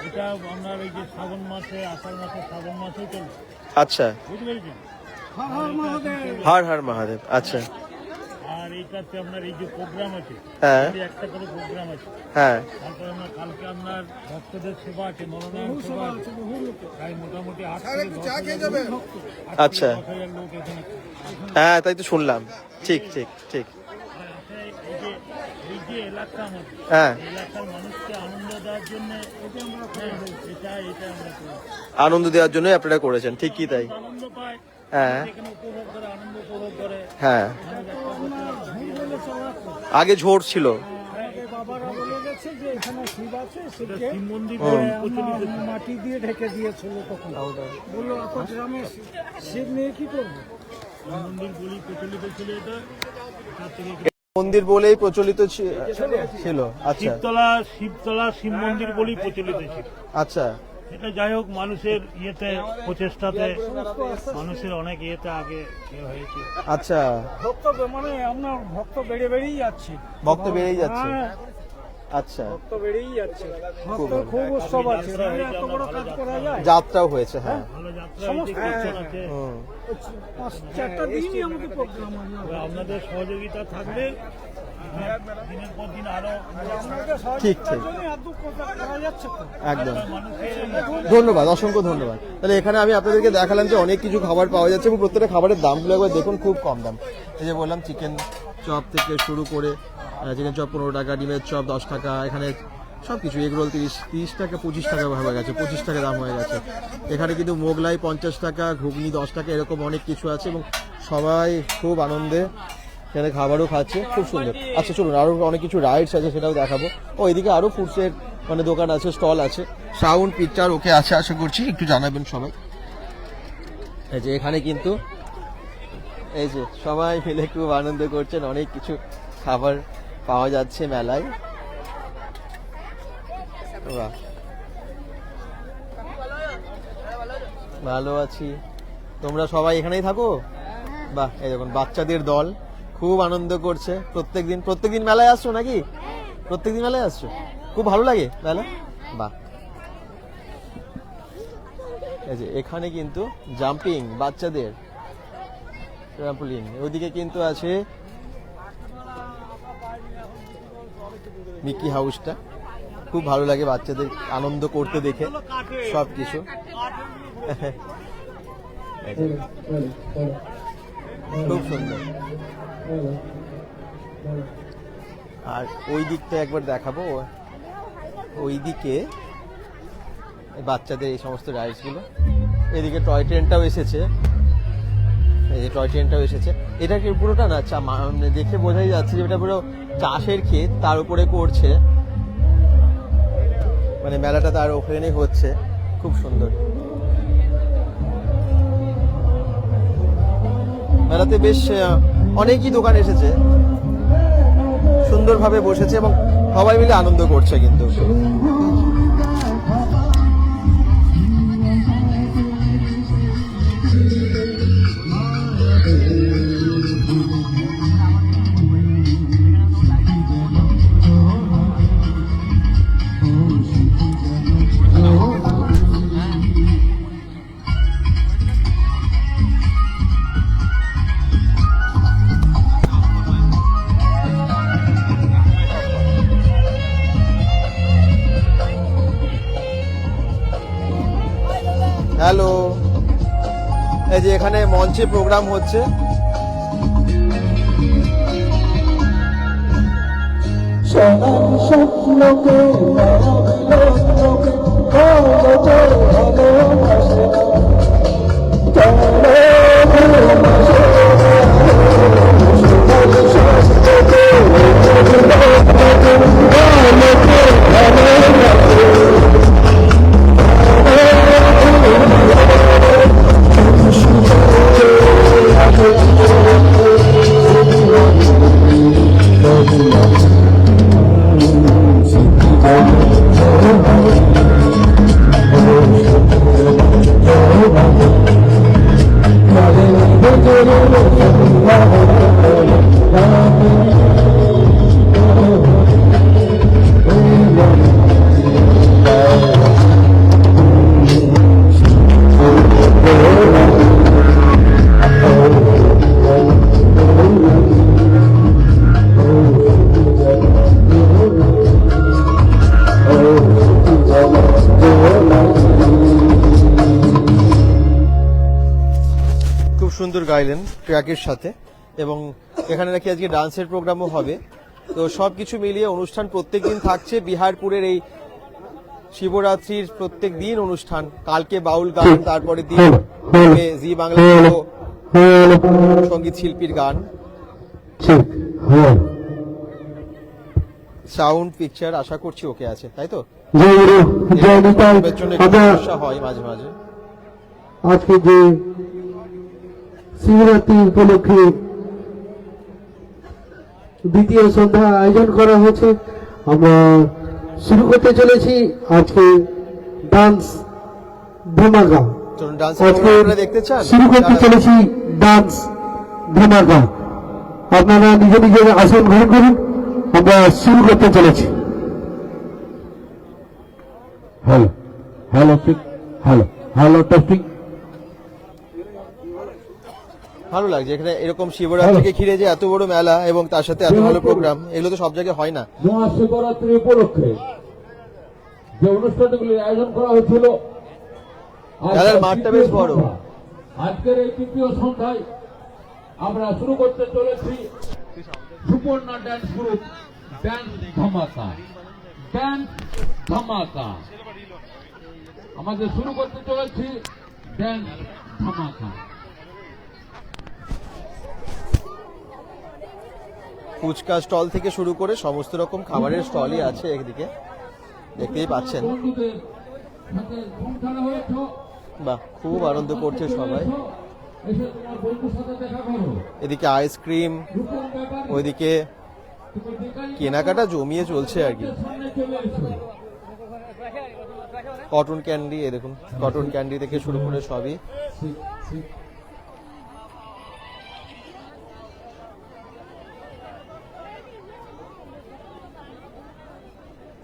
এটা আপনার এই যে শ্রাবণ মাসে, আষাঢ় মাসে, শ্রাবণ মাসেই চলবে,
আচ্ছা।
বুঝতে পেরেছেন?
হর হর মহাদেব। আচ্ছা
আর এইটাতে আপনার এই যে প্রোগ্রাম আছে,
হ্যাঁ
এই একটা করে প্রোগ্রাম আছে।
হ্যাঁ
তারপরে আপনার কালকে আপনার ভক্তদের সেবা আছে, মনোনয়ন সেবা আছে। প্রায় মোটামুটি 8,000
আচ্ছা
লোক এখানে।
হ্যাঁ তাই তো শুনলাম। ঠিক ঠিক ঠিক।
এই যে এলাকা আমাদের,
হ্যাঁ
এলাকার মানুষকে আনন্দ দেওয়ার জন্য এটা আমরা করি।
আনন্দ দেওয়ার জন্য আপনারা করেছেন, ঠিক কি তাই?
আনন্দ পায়,
হ্যাঁ
এখানে উপভোগ করে, আনন্দ উপভোগ করে।
হ্যাঁ আগে ঝোর ছিল।
বাবারা বলে গেছে যে এখানে শিব আছে, শিবকে শিব মন্দির মাটি দিয়ে ঢেকে দিয়েছিল তখন। বললো আপনার গ্রামে শিব নিয়ে কি করবো? মন্দির বলি প্রচলিত ছিল এটা, তার থেকে
মন্দির বলেই প্রচলিত ছিল। আচ্ছা
শিবতলা শিব মন্দির বলেই প্রচলিত ছিল।
আচ্ছা
এটা যাই হোক, মানুষের ইয়েতে, প্রচেষ্টাতে, মানুষের অনেক ইয়েতে আগে হয়েছে।
আচ্ছা
ভক্ত মানে আপনার ভক্ত বেড়েই যাচ্ছে,
ভক্ত বেড়েই যাচ্ছে।
হ্যাঁ,
আচ্ছা
ভক্ত বেড়েই যাচ্ছে।
খুব
ভক্তের খুব উৎসব আছে, এত বড় কাজ করা যায়।
যাত্রাও হয়েছে। হ্যাঁ
ভালো যাত্রা হয়েছে, কীর্তন আছে।
হুম।
4টা দিনই আমাদের প্রোগ্রাম। আপনাদের সহযোগিতা থাকলে দিনের পর দিন আরো
ঠিক ঠিক একদম। ধন্যবাদ, অসংখ্য ধন্যবাদ। তাহলে এখানে আমি আপনাদেরকে দেখালাম যে অনেক কিছু খাবার পাওয়া যাচ্ছে এবং প্রত্যেকটা খাবারের দামগুলো একবার দেখুন, খুব কম দাম। এই যে বললাম চিকেন চপ থেকে শুরু করে, চিকেন চপ 15 টাকা, ডিমের চপ 10 টাকা, এখানে সব কিছু। এগরোল 30 টাকা, 25 টাকা হয়ে গেছে, 25 টাকা দাম হয়ে গেছে। এখানে কিন্তু মোগলাই 50 টাকা, ঘুগনি 10 টাকা, এরকম অনেক কিছু আছে এবং সবাই খুব আনন্দে এখানে খাবারও খাচ্ছে, খুব সুন্দর। আচ্ছা চলুন, আরো অনেক কিছু রাইডস আছে, সেটাও দেখাবো। ও এদিকে আরো ফুডসের মানে দোকান আছে, স্টল আছে। সাউন্ড পিকচার ওকে আছে, আশা করছি একটু জানাবেন সবাই। এই যে এখানে কিন্তু এই যে সবাই মিলে খুব আনন্দ করছেন, অনেক কিছু খাবার পাওয়া যাচ্ছে মেলায়। বাহ, ভালো আছি। তোমরা সবাই এখানেই থাকো? বাহ, এই দেখুন বাচ্চাদের দল খুব আনন্দ করছে। প্রত্যেকদিন মেলায় আসছো নাকি? প্রত্যেকদিন মেলায় আসছো? খুব ভালো লাগে মেলা? বাহ। এই যে এখানে কিন্তু জাম্পিং বাচ্চাদের ট্রাম্পোলিন, ওইদিকে কিন্তু আছে মিকি হাউসটা। খুব ভালো লাগে বাচ্চাদের আনন্দ করতে দেখে সবকিছু। খুব সুন্দর। আর ওই দিকটা একবার দেখাবো, ওই দিকে বাচ্চাদের এই সমস্ত রাইডস গুলো। এদিকে টয় ট্রেনটাও এসেছে, এই যে টয় ট্রেনটাও এসেছে। এটা কি পুরোটা না দেখে বোঝাই যাচ্ছে যে এটা পুরো চাষের ক্ষেত, তার উপরে করছে, মানে মেলাটা তার ওখানে হচ্ছে। খুব সুন্দর। মেলাতে বেশ অনেকই দোকান এসেছে, সুন্দরভাবে বসেছে এবং সবাই মিলে আনন্দ করছে কিন্তু। হ্যালো, এই যে এখানে মঞ্চে প্রোগ্রাম হচ্ছে। সুন্দর গাইলেন ট্র্যাকের সাথে, এবং এখানে নাকি আজকে ডান্সের প্রোগ্রামও হবে। তো সবকিছু মিলিয়ে অনুষ্ঠান প্রত্যেকদিন থাকছে। বিহারপুরের এই শিবরাত্রির প্রত্যেক দিন অনুষ্ঠান। কালকে বাউল গান, তারপরে দিন জি বাংলা সঙ্গীত শিল্পীর গান, সাউন্ড পিকচার আশা করছি ওকে আছে, তাই তো? এর জন্য একটু সমস্যা হয় মাঝে মাঝে।
আজকে যে শিবরাত্রি উপলক্ষে দ্বিতীয় সন্ধ্যা আয়োজন করা হয়েছে, আমরা শুরু করতে চলেছি আজকে ডান্স ধামাকা।
চলুন ডান্স
আজকে
আপনারা দেখতে চান?
শুরু করতে চলেছি ডান্স ধামাকা। আপনারা নিজে নিজের আসন গ্রহণ করুন, আমরা শুরু করতে চলেছি।
Hello hello hello hello testing.
ভালো লাগছে এখানে এরকম শিবরাত্রিকে ঘিরে যে এত বড় মেলা এবং তার সাথে এত ভালো প্রোগ্রাম, এগুলো তো সব জায়গায় হয় না।
মহাশিবরাত্রি উপলক্ষে যে অনুষ্ঠানগুলির আয়োজন করা হয়েছিল,
মেলার মাঠটা বেশ বড়।
আজকের এই তৃতীয় সন্ধ্যায় আমরা শুরু করতে চলেছি সুপর্ণা ড্যান্স গ্রুপ ড্যান্স ধামাকা। ড্যান্স ধামাকা আমাদের শুরু করতে চলেছি ড্যান্স ধামাকা।
ফুচকা স্টল থেকে শুরু করে সমস্ত রকম খাবারের স্টলই আছে একদিকে, দেখতেই পাচ্ছেন।
বন্ধুদের সাথে সংসারে হয়েছ,
বাহ, খুব আনন্দ করছে সবাই।
এসে তোমার বন্ধুর সাথে দেখা করো।
এদিকে আইসক্রিম,
রূপম ব্যাপারী
ওইদিকে কেনাকাটা জমিয়ে চলছে আর কি।
সামনে চলে এসো।
কটন ক্যান্ডি, এই দেখুন কটন ক্যান্ডি থেকে শুরু করে সবই।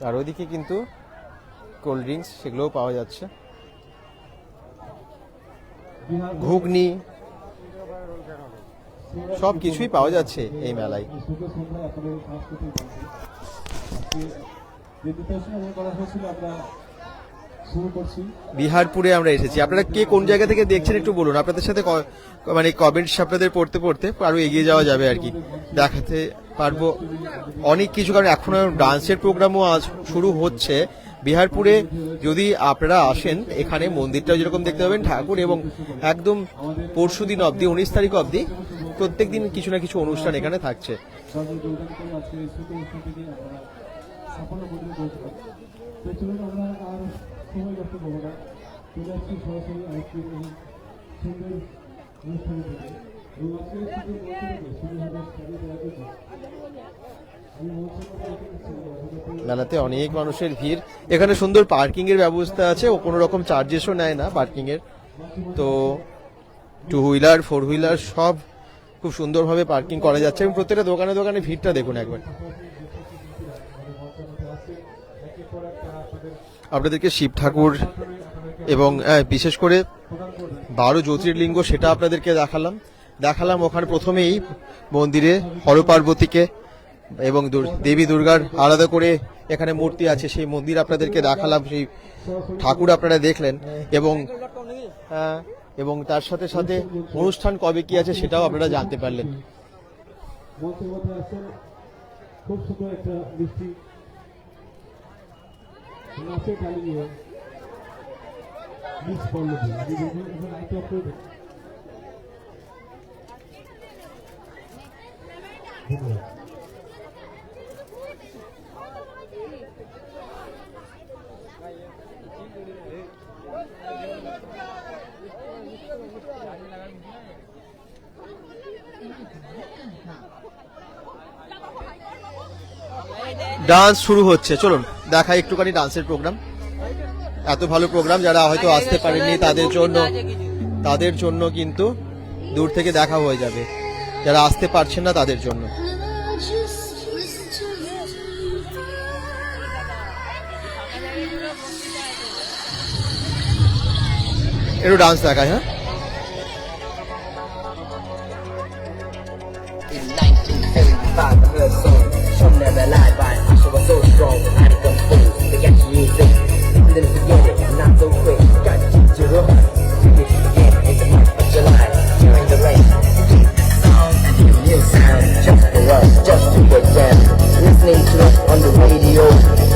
আর ওইদিকে কিন্তু কোল্ড ড্রিঙ্কস, সেগুলোও পাওয়া যাচ্ছে। ঘুগনি, সব কিছুই পাওয়া যাচ্ছে এই মেলায়। বিহারপুরে আমরা এসেছি। আপনারা কে কোন জায়গা থেকে দেখছেন একটু বলুন। আপনাদের সাথে মানে কমেন্টস আপনাদের পড়তে পড়তে আরো এগিয়ে যাওয়া যাবে আর কি, দেখাতে পারবো অনেক কিছু। কারণ এখনো ডান্সের প্রোগ্রামও আজ শুরু হচ্ছে বিহারপুরে। যদি আপনারা আসেন এখানে, মন্দিরটাও যেরকম দেখতে পাবেন, ঠাকুর, এবং একদম পরশু দিন অবধি 19 তারিখ অবধি প্রত্যেক দিন কিছু না কিছু অনুষ্ঠান এখানে থাকছে। মেলাতে অনেক মানুষের ভিড়। এখানে সুন্দর পার্কিং এর ব্যবস্থা আছে, ও কোনো রকম চার্জেসও নেয় না পার্কিং এর। তো 2 হুইলার 4 হুইলার সব খুব সুন্দরভাবে পার্কিং করা যাচ্ছে, এবং প্রত্যেকটা দোকানে দোকানে ভিড়টা দেখুন একবার। আপনাদেরকে শিব ঠাকুর এবং বিশেষ করে 12 জ্যোতির্লিঙ্গ সেটা আপনাদেরকে দেখালাম। ওখানে প্রথমেই মন্দিরে হরপার্বতীকে এবং দেবী দুর্গার আলাদা করে এখানে মূর্তি আছে, সেই মন্দির আপনাদেরকে দেখালাম, সেই ঠাকুর আপনারা দেখলেন, এবং তার সাথে সাথে অনুষ্ঠান কবে কি আছে সেটাও আপনারা জানতে পারলেন।
খুব সুন্দর একটা মিষ্টি নাচে চালিয়ে মিস পল্লবী লাইট অফ করে
ডান্স শুরু হচ্ছে, চলুন দেখাই একটুখানি ডান্সের প্রোগ্রাম। এত ভালো প্রোগ্রাম, যারা হয়তো আসতে পারেননি তাদের জন্য কিন্তু দূর থেকে দেখা হয়ে যাবে, যারা আসতে পারছেন না তাদের জন্য। একটু ডান্স দেখায়। হ্যাঁ,
In 1985, I heard songs. Some never lied by. I was so strong. I did come through. They got you music. Didn't forget it. Not so quick. Got to keep your heart. Forget it again. In the month of July. During the rain. new sound just for us, just to get down. Listening to us on the radio,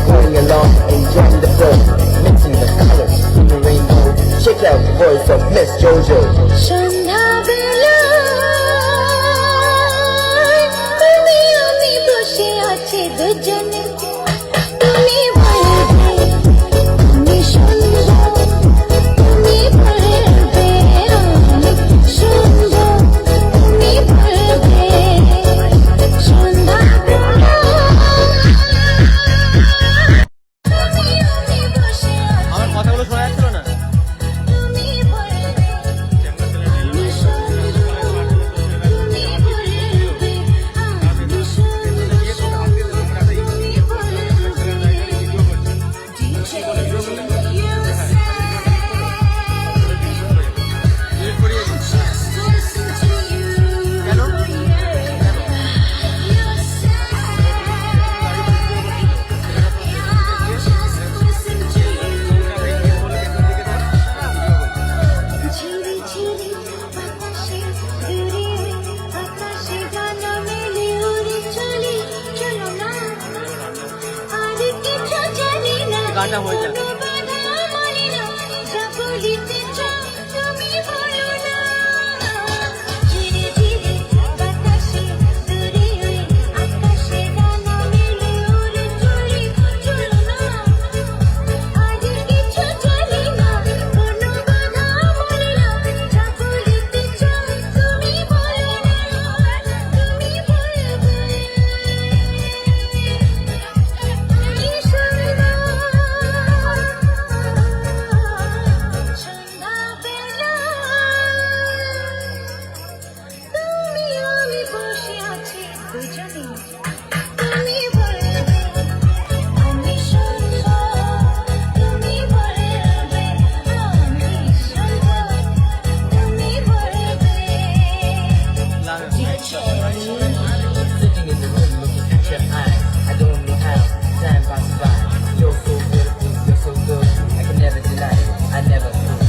going along, enjoying the flow, mixing the colors in the rainbow. Check out the voice of Miss JoJo.
সন্ধ্যাবেলা তুমি আমি বসে আছি দুজনে তুমি বলবে আমি সুন্দর তুমি বলবে আমি সুন্দর তুমি বলবে সন্ধ্যাবেলা তুমি আমি বসে আছি
আমার কথাগুলো শোনা যাচ্ছিল না?
তুমি বলবে আমি সুন্দর তুমি বলবে আমি সুন্দর তুমি
গানটা হয়ে যাবে।
Sitting in the room looking at your eyes, I don't know how time passes by. You're so beautiful, you're so good, I can never deny it, I never could.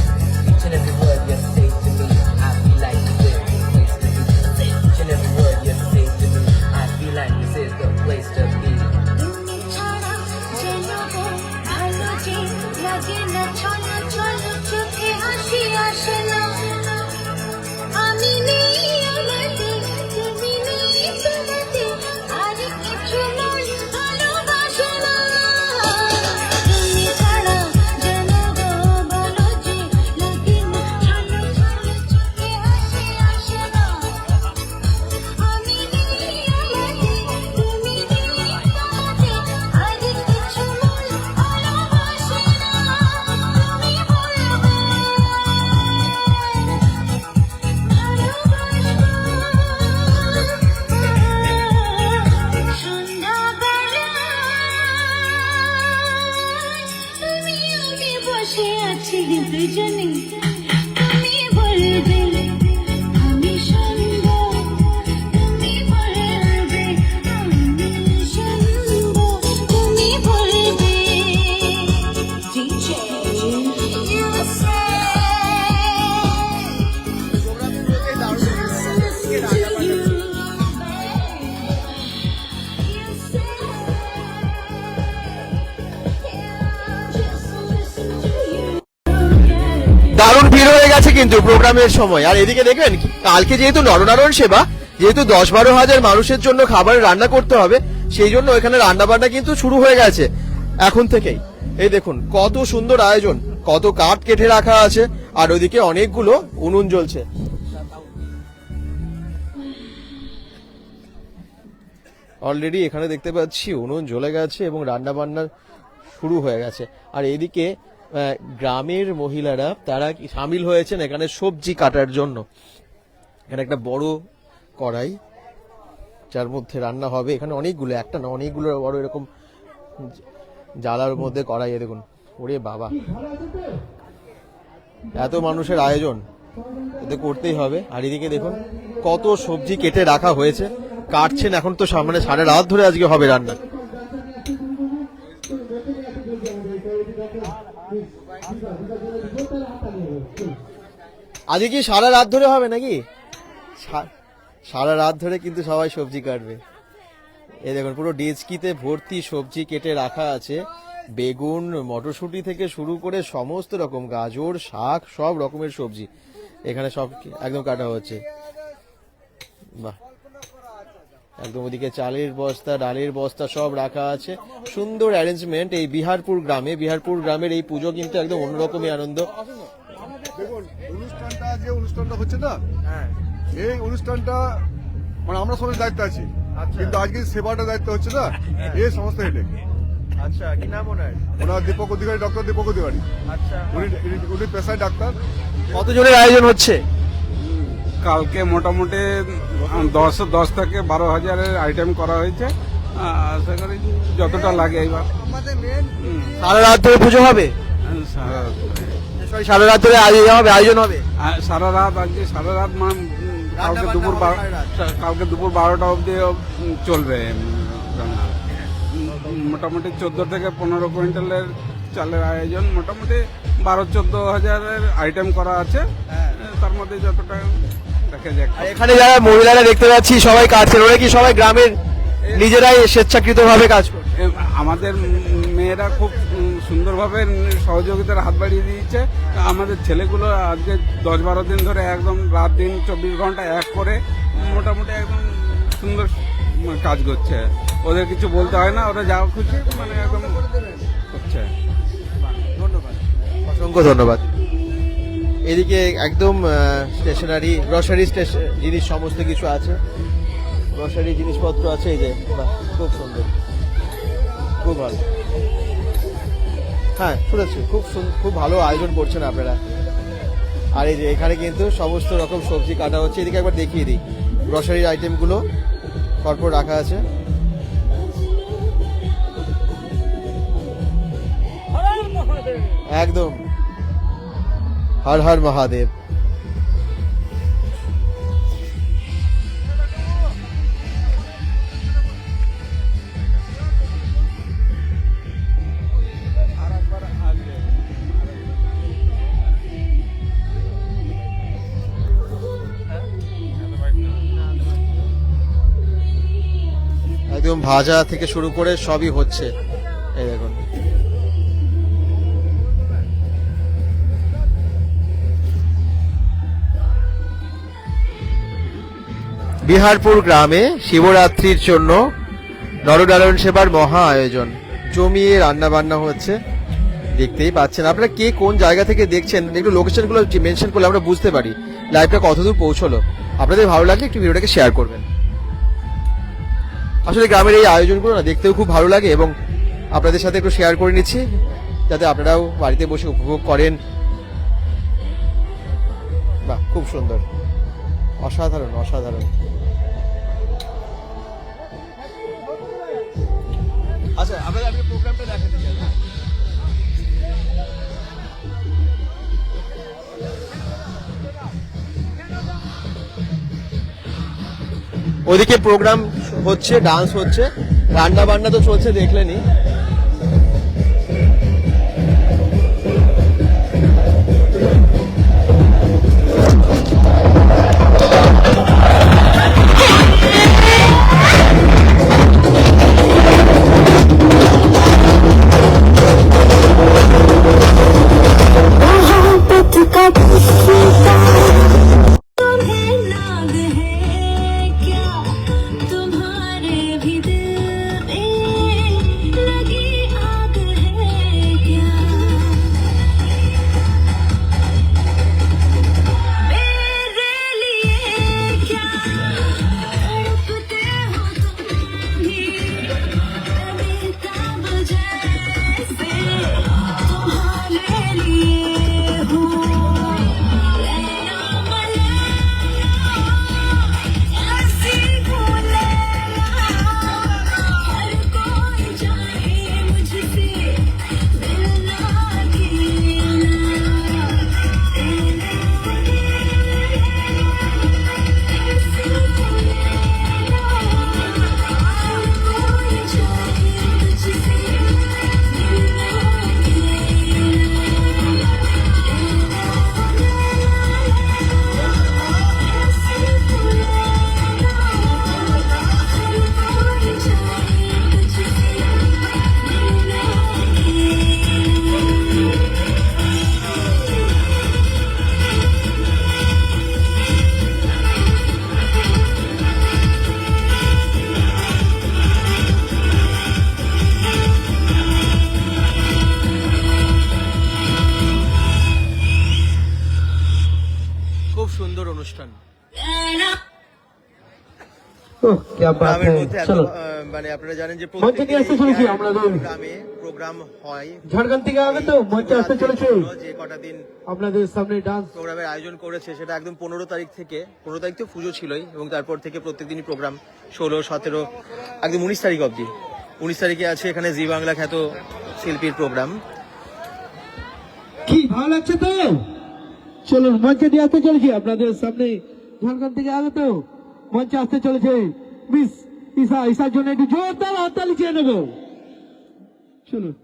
Each and every word you say to me, I feel like this is the place to be. Each and every word you say to me, I feel like this is the place to be.
তুমি ছাড়া যেন ভালো যে লাগে না চলো চলো চোখে হাসি আসে না আমি নেই আমাতে তুমি নেই তোমাতে আর কিছু নয় ভালোবাসে না তুমি ছাড়া যেন ভালো যে লাগে না চলো চলো চোখে হাসি আসে না আমি নেই আমাতে তুমি নেই তোমাতে আর কিছু নয় ভালোবাসে না তুমি বলবে বসে আছি দুজনে তুমি বলবে আমি সুন্দর তুমি বলবে আমি সুন্দর তুমি বলবে DJ you say
দারুণ ভিড় হয়ে গেছে কিন্তু প্রোগ্রামের সময়। আর এদিকে দেখবেন কালকে যেহেতু নরনারায়ণ সেবা, যেহেতু 10-12 হাজার মানুষের জন্য খাবার রান্না করতে হবে, সেই জন্য এখানে রান্না বান্না কিন্তু শুরু হয়ে গেছে এখন থেকেই। এই দেখুন কত সুন্দর আয়োজন, কত কাঠ কেটে রাখা আছে, আর ওইদিকে অনেকগুলো উনুন জ্বলছে। অলরেডি এখানে দেখতে পাচ্ছি উনুন জ্বলে গেছে এবং রান্না বান্না শুরু হয়ে গেছে। আর এদিকে গ্রামের মহিলারা তারা সামিল হয়েছেন এখানে সবজি কাটার জন্য। এখানে একটা বড় কড়াই যার মধ্যে রান্না হবে, এখানে অনেকগুলো, একটা না অনেকগুলো বড় এরকম জ্বালার মধ্যে কড়াই। দেখুন ওরে বাবা, এত মানুষের আয়োজন, এতে করতেই হবে। আর এদিকে দেখুন কত সবজি কেটে রাখা হয়েছে, কাটছেন এখন তো সামনে 1/2 ধরে আজকে হবে রান্না। আজকে কি 1/2 ধরে হবে নাকি? সারা রাত ধরে কিন্তু সবাই সবজি কাটবে। এই দেখুন পুরো ডেচকিতে ভর্তি সবজি কেটে রাখা আছে, বেগুন মটরশুঁটি থেকে শুরু করে সমস্ত রকম গাজর শাক সব রকমের সবজি এখানে সব একদম কাটা হচ্ছে। বাহ, একদম ওদিকে চালের বস্তা ডালের বস্তা সব রাখা আছে, সুন্দর অ্যারেঞ্জমেন্ট। এই বিহারপুর গ্রামের এই পুজো কিন্তু একদম অন্যরকমই আনন্দ।
দেখুন অনুষ্ঠানটা হচ্ছে না, এই অনুষ্ঠানটা মানে আমরা সবাই দায়িত্ব আছি, কিন্তু আজকে সেবাটা দায়িত্ব হচ্ছে না এই সমস্ত হেডে।
আচ্ছা, কি নাম ওনার?
ওনার দীপক অধিকারী, ডক্টর দীপক অধিকারী।
আচ্ছা,
উনি পেশায় ডাক্তার।
কতজনের আয়োজন হচ্ছে?
কালকে মোটামুটি 10 থেকে 12,000-এর আইটেম করা হয়েছে। আশা করি যতটা লাগে এবার।
সারা রাত ধরে পুজো হবে? সারা রাত ধরে আয়োজন হবে?
সারা রাত আজকে সারা রাত কালকে দুপুর 12টা অবধি চলবে রান্না। মোটামুটি 14 থেকে 15 কুইন্টালের চালের আয়োজন, মোটামুটি 12-14 হাজারের আইটেম করা আছে। তার মধ্যে যতটা দেখা যায়।
এখানে যারা মহিলারা দেখতে পাচ্ছি সবাই কাটছেন, ওরা কি সবাই গ্রামের নিজেরাই স্বেচ্ছাকৃত ভাবে কাজ করছে?
আমাদের মেয়েরা খুব সুন্দরভাবে সহযোগিতার হাত বাড়িয়ে দিয়েছে। আমাদের ছেলেগুলো আজকে 10-12 দিন ধরে একদম রাত দিন 24 ঘন্টা এক করে মোটামুটি একদম সুন্দর কাজ করছে। ওদের কিছু বলতে হয় না, ওরা যা খুশি মানে একদম করছে।
অসংখ্য ধন্যবাদ। এদিকে একদম স্টেশনারি গ্রসারি জিনিস সমস্ত কিছু আছে, গ্রসারি জিনিসপত্র আছে। এই যে বাহ, খুব সুন্দর, খুব ভালো। হ্যাঁ শুনেছি, খুব ভালো আয়োজন করছেন আপনারা। আর এই যে এখানে কিন্তু সমস্ত রকম সবজি কাটা হচ্ছে। এদিকে একবার দেখিয়ে দিই গ্রসারির আইটেমগুলো পরপর রাখা আছে। একদম হর হর মহাদেব। একদম ভাজা থেকে শুরু করে সবই হচ্ছে। এই দেখুন বিহারপুর গ্রামে শিবরাত্রির জন্য নরনারায়ণ সেবার মহা আয়োজন, জমিয়ে রান্না বান্না হচ্ছে। দেখতেই পাচ্ছেন আপনারা, কে কোন জায়গা থেকে দেখছেন একটু লোকেশনগুলো মেনশন করলে আমরা বুঝতে পারি লাইভটা কতদূর পৌঁছলো। আপনাদের ভালো লাগলে একটু ভিডিওটাকে শেয়ার করবেন। আসলে গ্রামের এই আয়োজনগুলো না দেখতেও খুব ভালো লাগে, এবং আপনাদের সাথে একটু শেয়ার করে নিচ্ছি যাতে আপনারাও বাড়িতে বসে উপভোগ করেন। বাহ, খুব সুন্দর, অসাধারণ অসাধারণ। আচ্ছা, আপনাদের প্রোগ্রামটা দেখাতে চাই। ওদিকে প্রোগ্রাম হচ্ছে, ডান্স হচ্ছে, রান্না বান্না তো চলছে দেখলেনি।
तुम्हारे भी दिल में लगी
क्या बात
গ্রামের
है
মধ্যে এত
चलो
মানে আপনারা জানেন যে
মঞ্চে নিয়ে আসতে চলেছি আমাদের
গ্রামে প্রোগ্রাম হয়
ঝাড়গ্রাম থেকে আগত মঞ্চে আসতে চলেছে
যে কটা দিন
আপনাদের সামনে ডান্স
প্রোগ্রামের আয়োজন করেছে সেটা একদম 15 তারিখ থেকে 15 তারিখ তো পুজো ছিলই এবং তারপর থেকে প্রত্যেকদিনই প্রোগ্রাম 16, 17 একদম 19 তারিখ অবধি 19 তারিখে আছে এখানে জি বাংলা খ্যাত শিল্পীর প্রোগ্রাম।
কি ভালো লাগছে তো চলুন মঞ্চে নিয়ে আসতে চলেছি আপনাদের সামনে ঝাড়গ্রাম থেকে আগত মঞ্চে আসতে চলেছে মিস ঈশার জন্য একটু জোরদার হাততালি চেয়ে নেব চলুন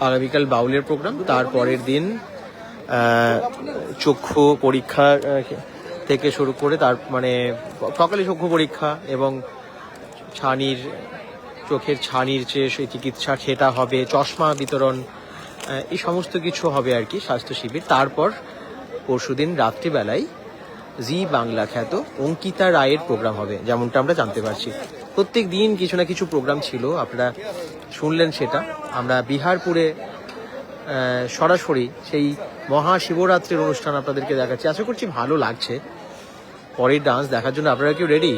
আগামীকাল বাউলের প্রোগ্রাম, তারপরের দিন চক্ষু পরীক্ষা থেকে শুরু করে তার মানে সকালে চক্ষু পরীক্ষা এবং ছানির চোখের ছানির যে সেই চিকিৎসা সেটা হবে, চশমা বিতরণ, এই সমস্ত কিছু হবে আর কি স্বাস্থ্য শিবির। তারপর পরশুদিন রাত্রিবেলায় জি বাংলা খ্যাত অঙ্কিতা রায়ের প্রোগ্রাম হবে, যেমনটা আমরা জানতে পারছি। প্রত্যেক দিন কিছু না কিছু প্রোগ্রাম ছিল, আপনারা শুনলেন সেটা। আমরা বিহারপুরে সরাসরি সেই মহাশিবরাত্রির অনুষ্ঠান আপনাদেরকে দেখাচ্ছি, আশা করছি ভালো লাগছে। পরের ডান্স দেখার জন্য আপনারা কেউ রেডি?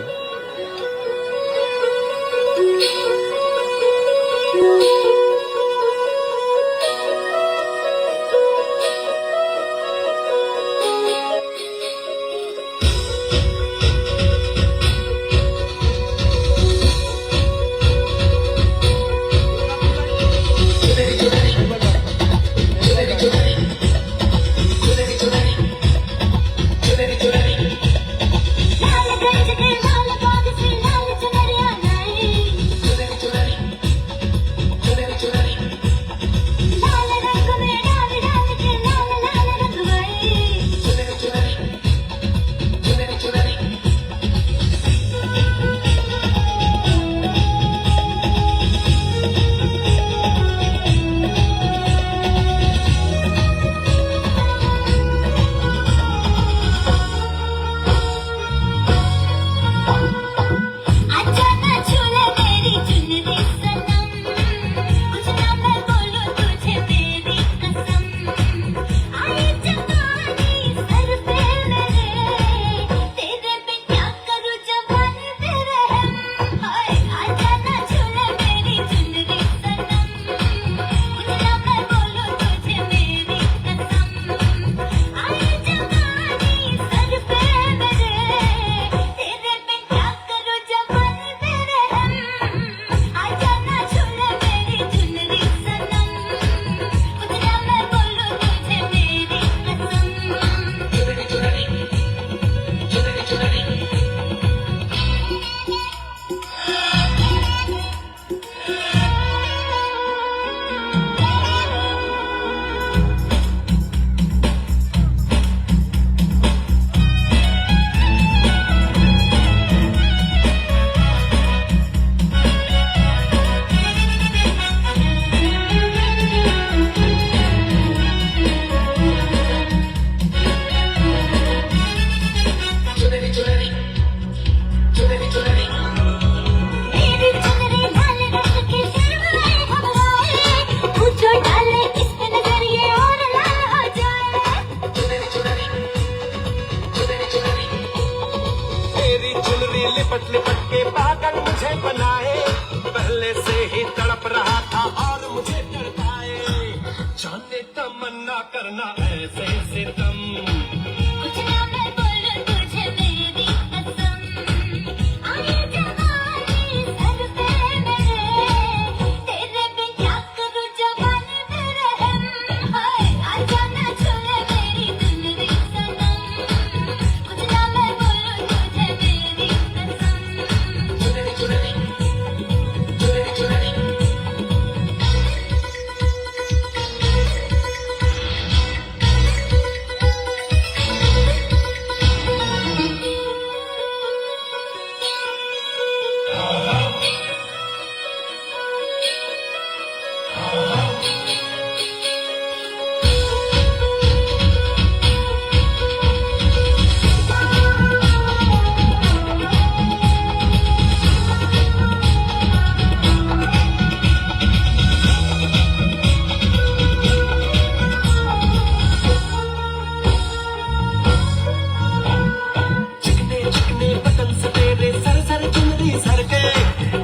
चिकने चिकने बदन से तेरे सर सर चुनरी सर के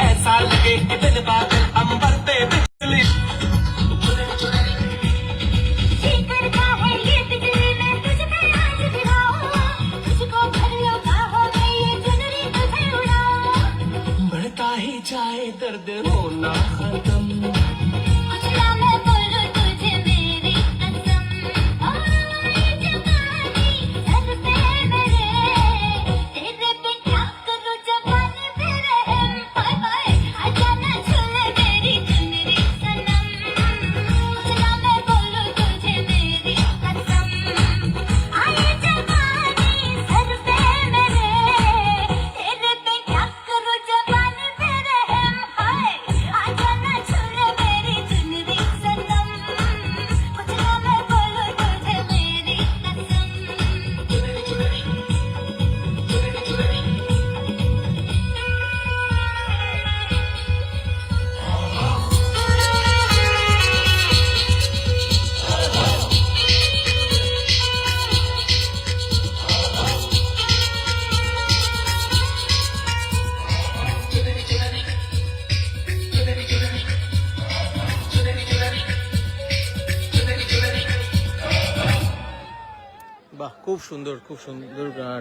ऐसा लगे कि बिन बादल अंबर पे बिजली बढ़ता ही जाए दर्द होना खत्म
বাহ, খুব সুন্দর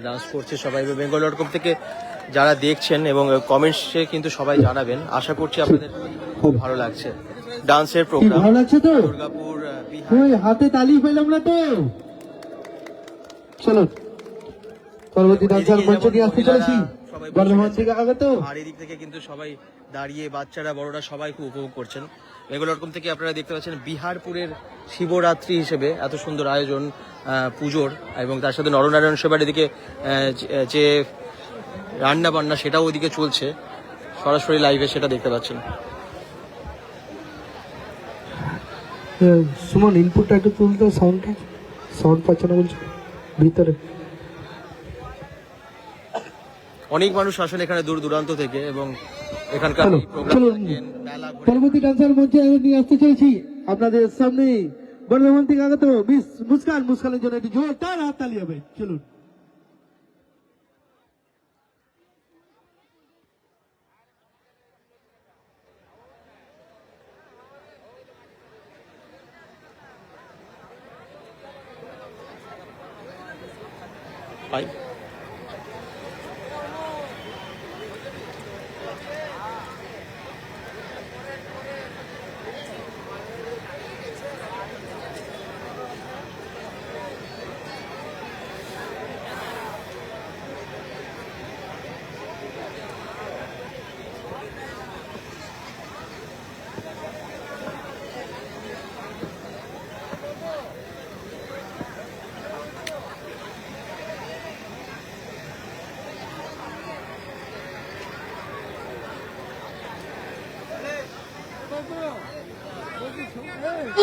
ডান্স করছে সবাই। বেঙ্গল ডট কম থেকে যারা দেখছেন এবং কমেন্টসে কিন্তু সবাই জানাবেন, আশা করছি আপনাদের খুব ভালো লাগছে ডান্সের প্রোগ্রাম।
ভালো লাগছে তো?
দুর্গাপুর বিহার।
ওই হাতে তালি পেলাম না তো। চলো পরবর্তী ডান্সার মঞ্চে নিয়ে আসতে চলেছি, বর্ধমান থেকে আগত।
আর এদিক থেকে কিন্তু সবাই দাঁড়িয়ে, বাচ্চারা বড়রা সবাই খুব উপভোগ করছেন। বেঙ্গল ডট কম থেকে আপনারা দেখতে পাচ্ছেন বিহারপুরের শিবরাত্রি হিসেবে এত সুন্দর আয়োজন পুজোর, এবং তার সাথে নরনারায়ণ সেবার এদিকে যে রান্না বান্না সেটাও ওইদিকে চলছে, সরাসরি লাইভে সেটা দেখতে পাচ্ছেন।
সুমন ইনপুটটা একটু তুলতে, সাউন্ড পাচ্ছে না বলছো ভিতরে।
অনেক মানুষ আসেন এখানে দূর দূরান্ত থেকে, এবং এখানকার এই প্রোগ্রাম দেখেন, মেলা ঘুরে।
পরবর্তী ডান্সার মঞ্চে নিয়ে আসতে চলেছি আপনাদের সামনে বর্ধমান থেকে আগত মিস মুস্কান। মুস্কানের জন্য একটু জোরদার হাততালি হবে। চলুন।
Bye.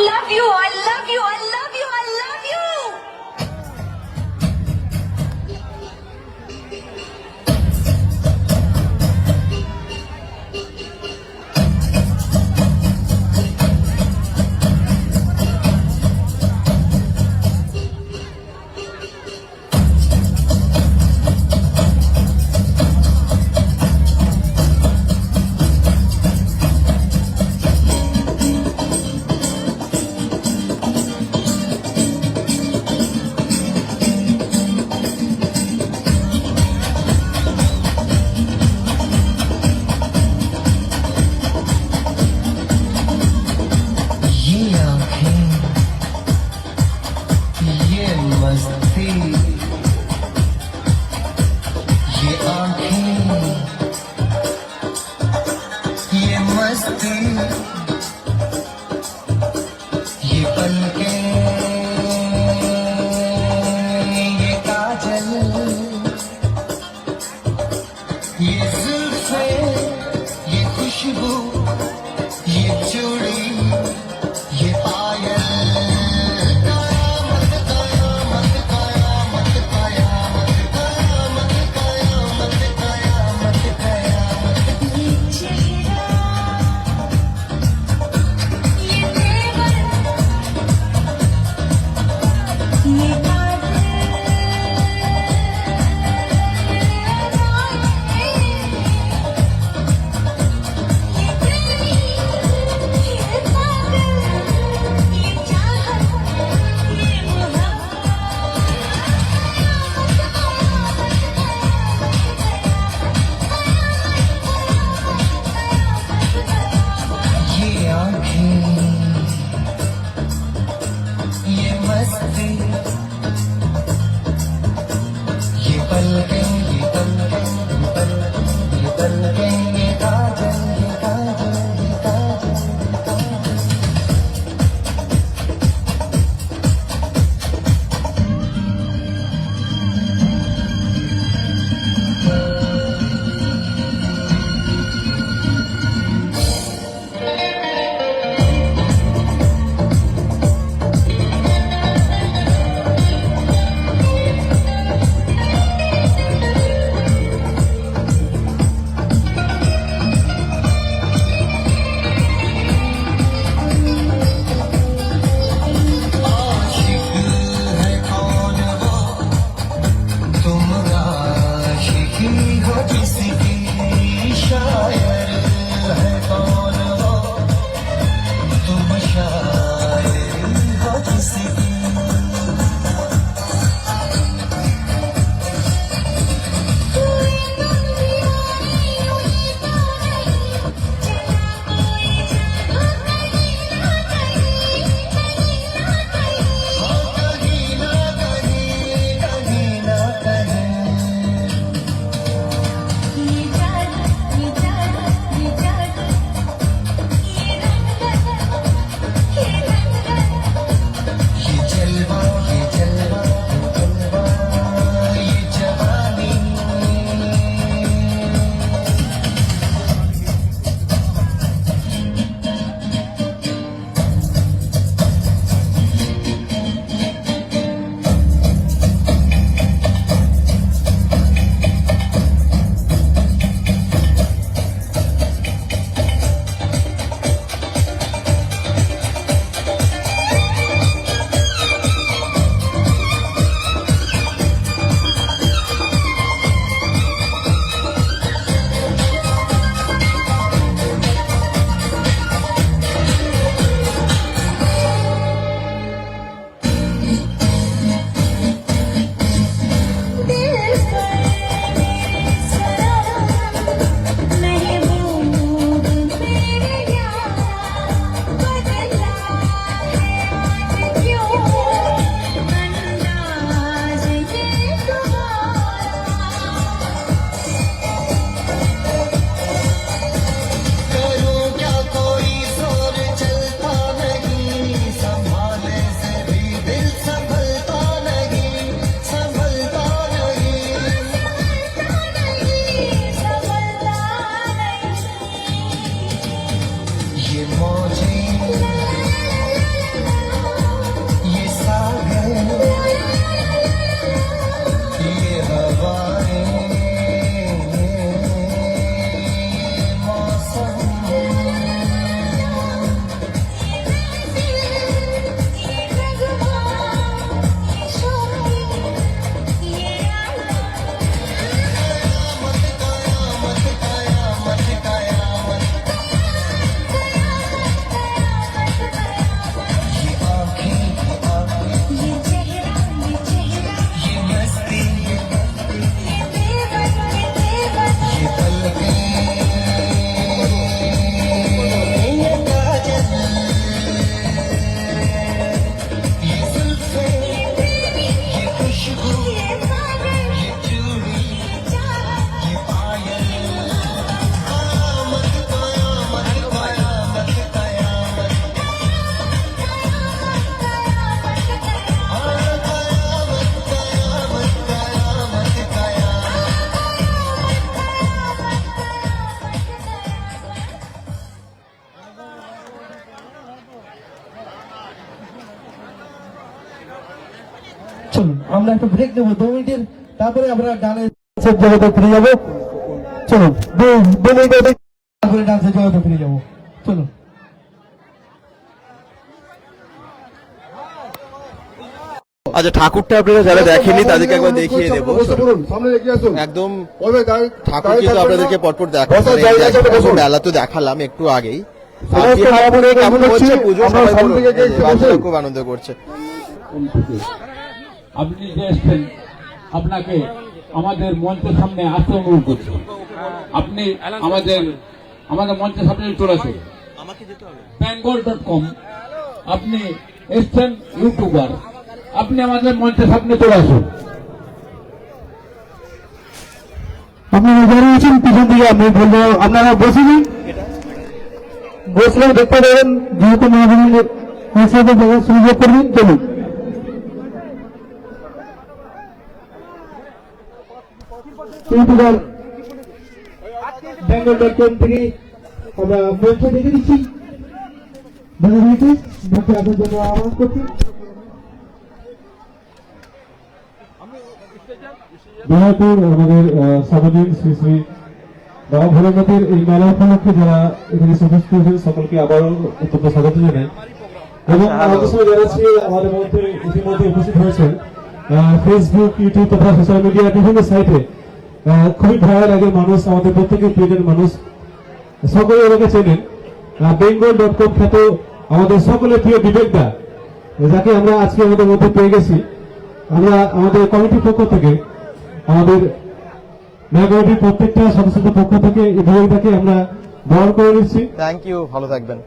Love you, I love you, I love you, I love you.
চলুন আমরা একটা ব্রেক নেবো 2 মিনিটের, তারপরে আমরা ডান্সের জগতে ফিরে যাবো। চলুন 2 মিনিট তারপরে ডান্সের জগতে ফিরে যাবো। চলুন।
আচ্ছা, ঠাকুরটা আপনারা যারা দেখেননি তাদেরকে একবার দেখিয়ে দেবো। একদম ঠাকুর কিন্তু আপনাদেরকে পরপর দেখাবো, মেলা তো দেখালাম একটু আগেই। আর বিহারপুরে কেমন হচ্ছে পুজো, সবাই বলুন। বাচ্চারা খুব আনন্দ করছে।
আপনি যে এসছেন, আপনাকে আমাদের মঞ্চের সামনে আসতে অনুরোধ করছি। আপনি আমাদের মঞ্চের সামনে চলে আসুন। bengal.com আপনি এসছেন ইউটিউবার, আপনি আমাদের মঞ্চের সামনে চলে আসুন।
আপনারা যারা আছেন পিছন দিকে আমি বলবো আপনারা বসে নিন, বসলেও দেখতে পাবেন, যেহেতু মহাজনের একসাথে জায়গা সুযোগ করবেন। চলুন। ইউটিউবার bengal.com থেকে আমরা মঞ্চ দেখে দিচ্ছি। আপনার জন্য আহ্বান করছি। বিহারপুর আমাদের সামাজিক শ্রী শ্রী বাবা ভোলেনাথের এই মেলা উপলক্ষে যারা এখানে উপস্থিত হয়েছেন সকলকে আবারও অত্যন্ত স্বাগত জানাই। এবং আমাদের সঙ্গে যারা ছিল আমাদের মধ্যে ইতিমধ্যে উপস্থিত হয়েছেন ফেসবুক, ইউটিউব তথা সোশ্যাল মিডিয়া বিভিন্ন সাইটে খুবই ভাইরাল একজন মানুষ, আমাদের প্রত্যেকের প্রিয়জন মানুষ, সকলে ওনাকে চেনেন। bengal.com খ্যাত আমাদের সকলের প্রিয় বিবেকদা, যাকে আমরা আজকে আমাদের মধ্যে পেয়ে গেছি। আমরা আমাদের কমিটির পক্ষ থেকে, আমাদের মেলা কমিটির প্রত্যেকটা সদস্যদের পক্ষ থেকে এই বিবেকদাকে আমরা বরণ করে নিচ্ছি।
থ্যাংক ইউ, ভালো থাকবেন।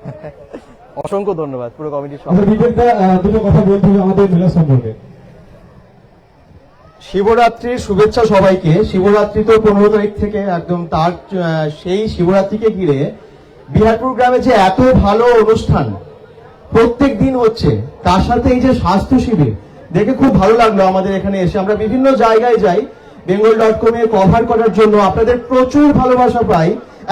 অসংখ্য ধন্যবাদ পুরো কমিটির সবাই।
বিবেকদা দুটো কথা বলতে হবে আমাদের মেলা সম্পর্কে।
শিবরাত্রির শুভেচ্ছা সবাইকে। শিবরাত্রি তো 15 তারিখ থেকে একদম তার সেই শিবরাত্রিকে ঘিরে বিহারপুর গ্রামে যে এত ভালো অনুষ্ঠান প্রত্যেক দিন হচ্ছে, তার সাথে এই যে স্বাস্থ্য শিবির দেখে খুব ভালো লাগলো আমাদের এখানে এসে। আমরা বিভিন্ন জায়গায় যাই bengal.com এ কভার করার জন্য, আপনাদের প্রচুর ভালোবাসা পাই।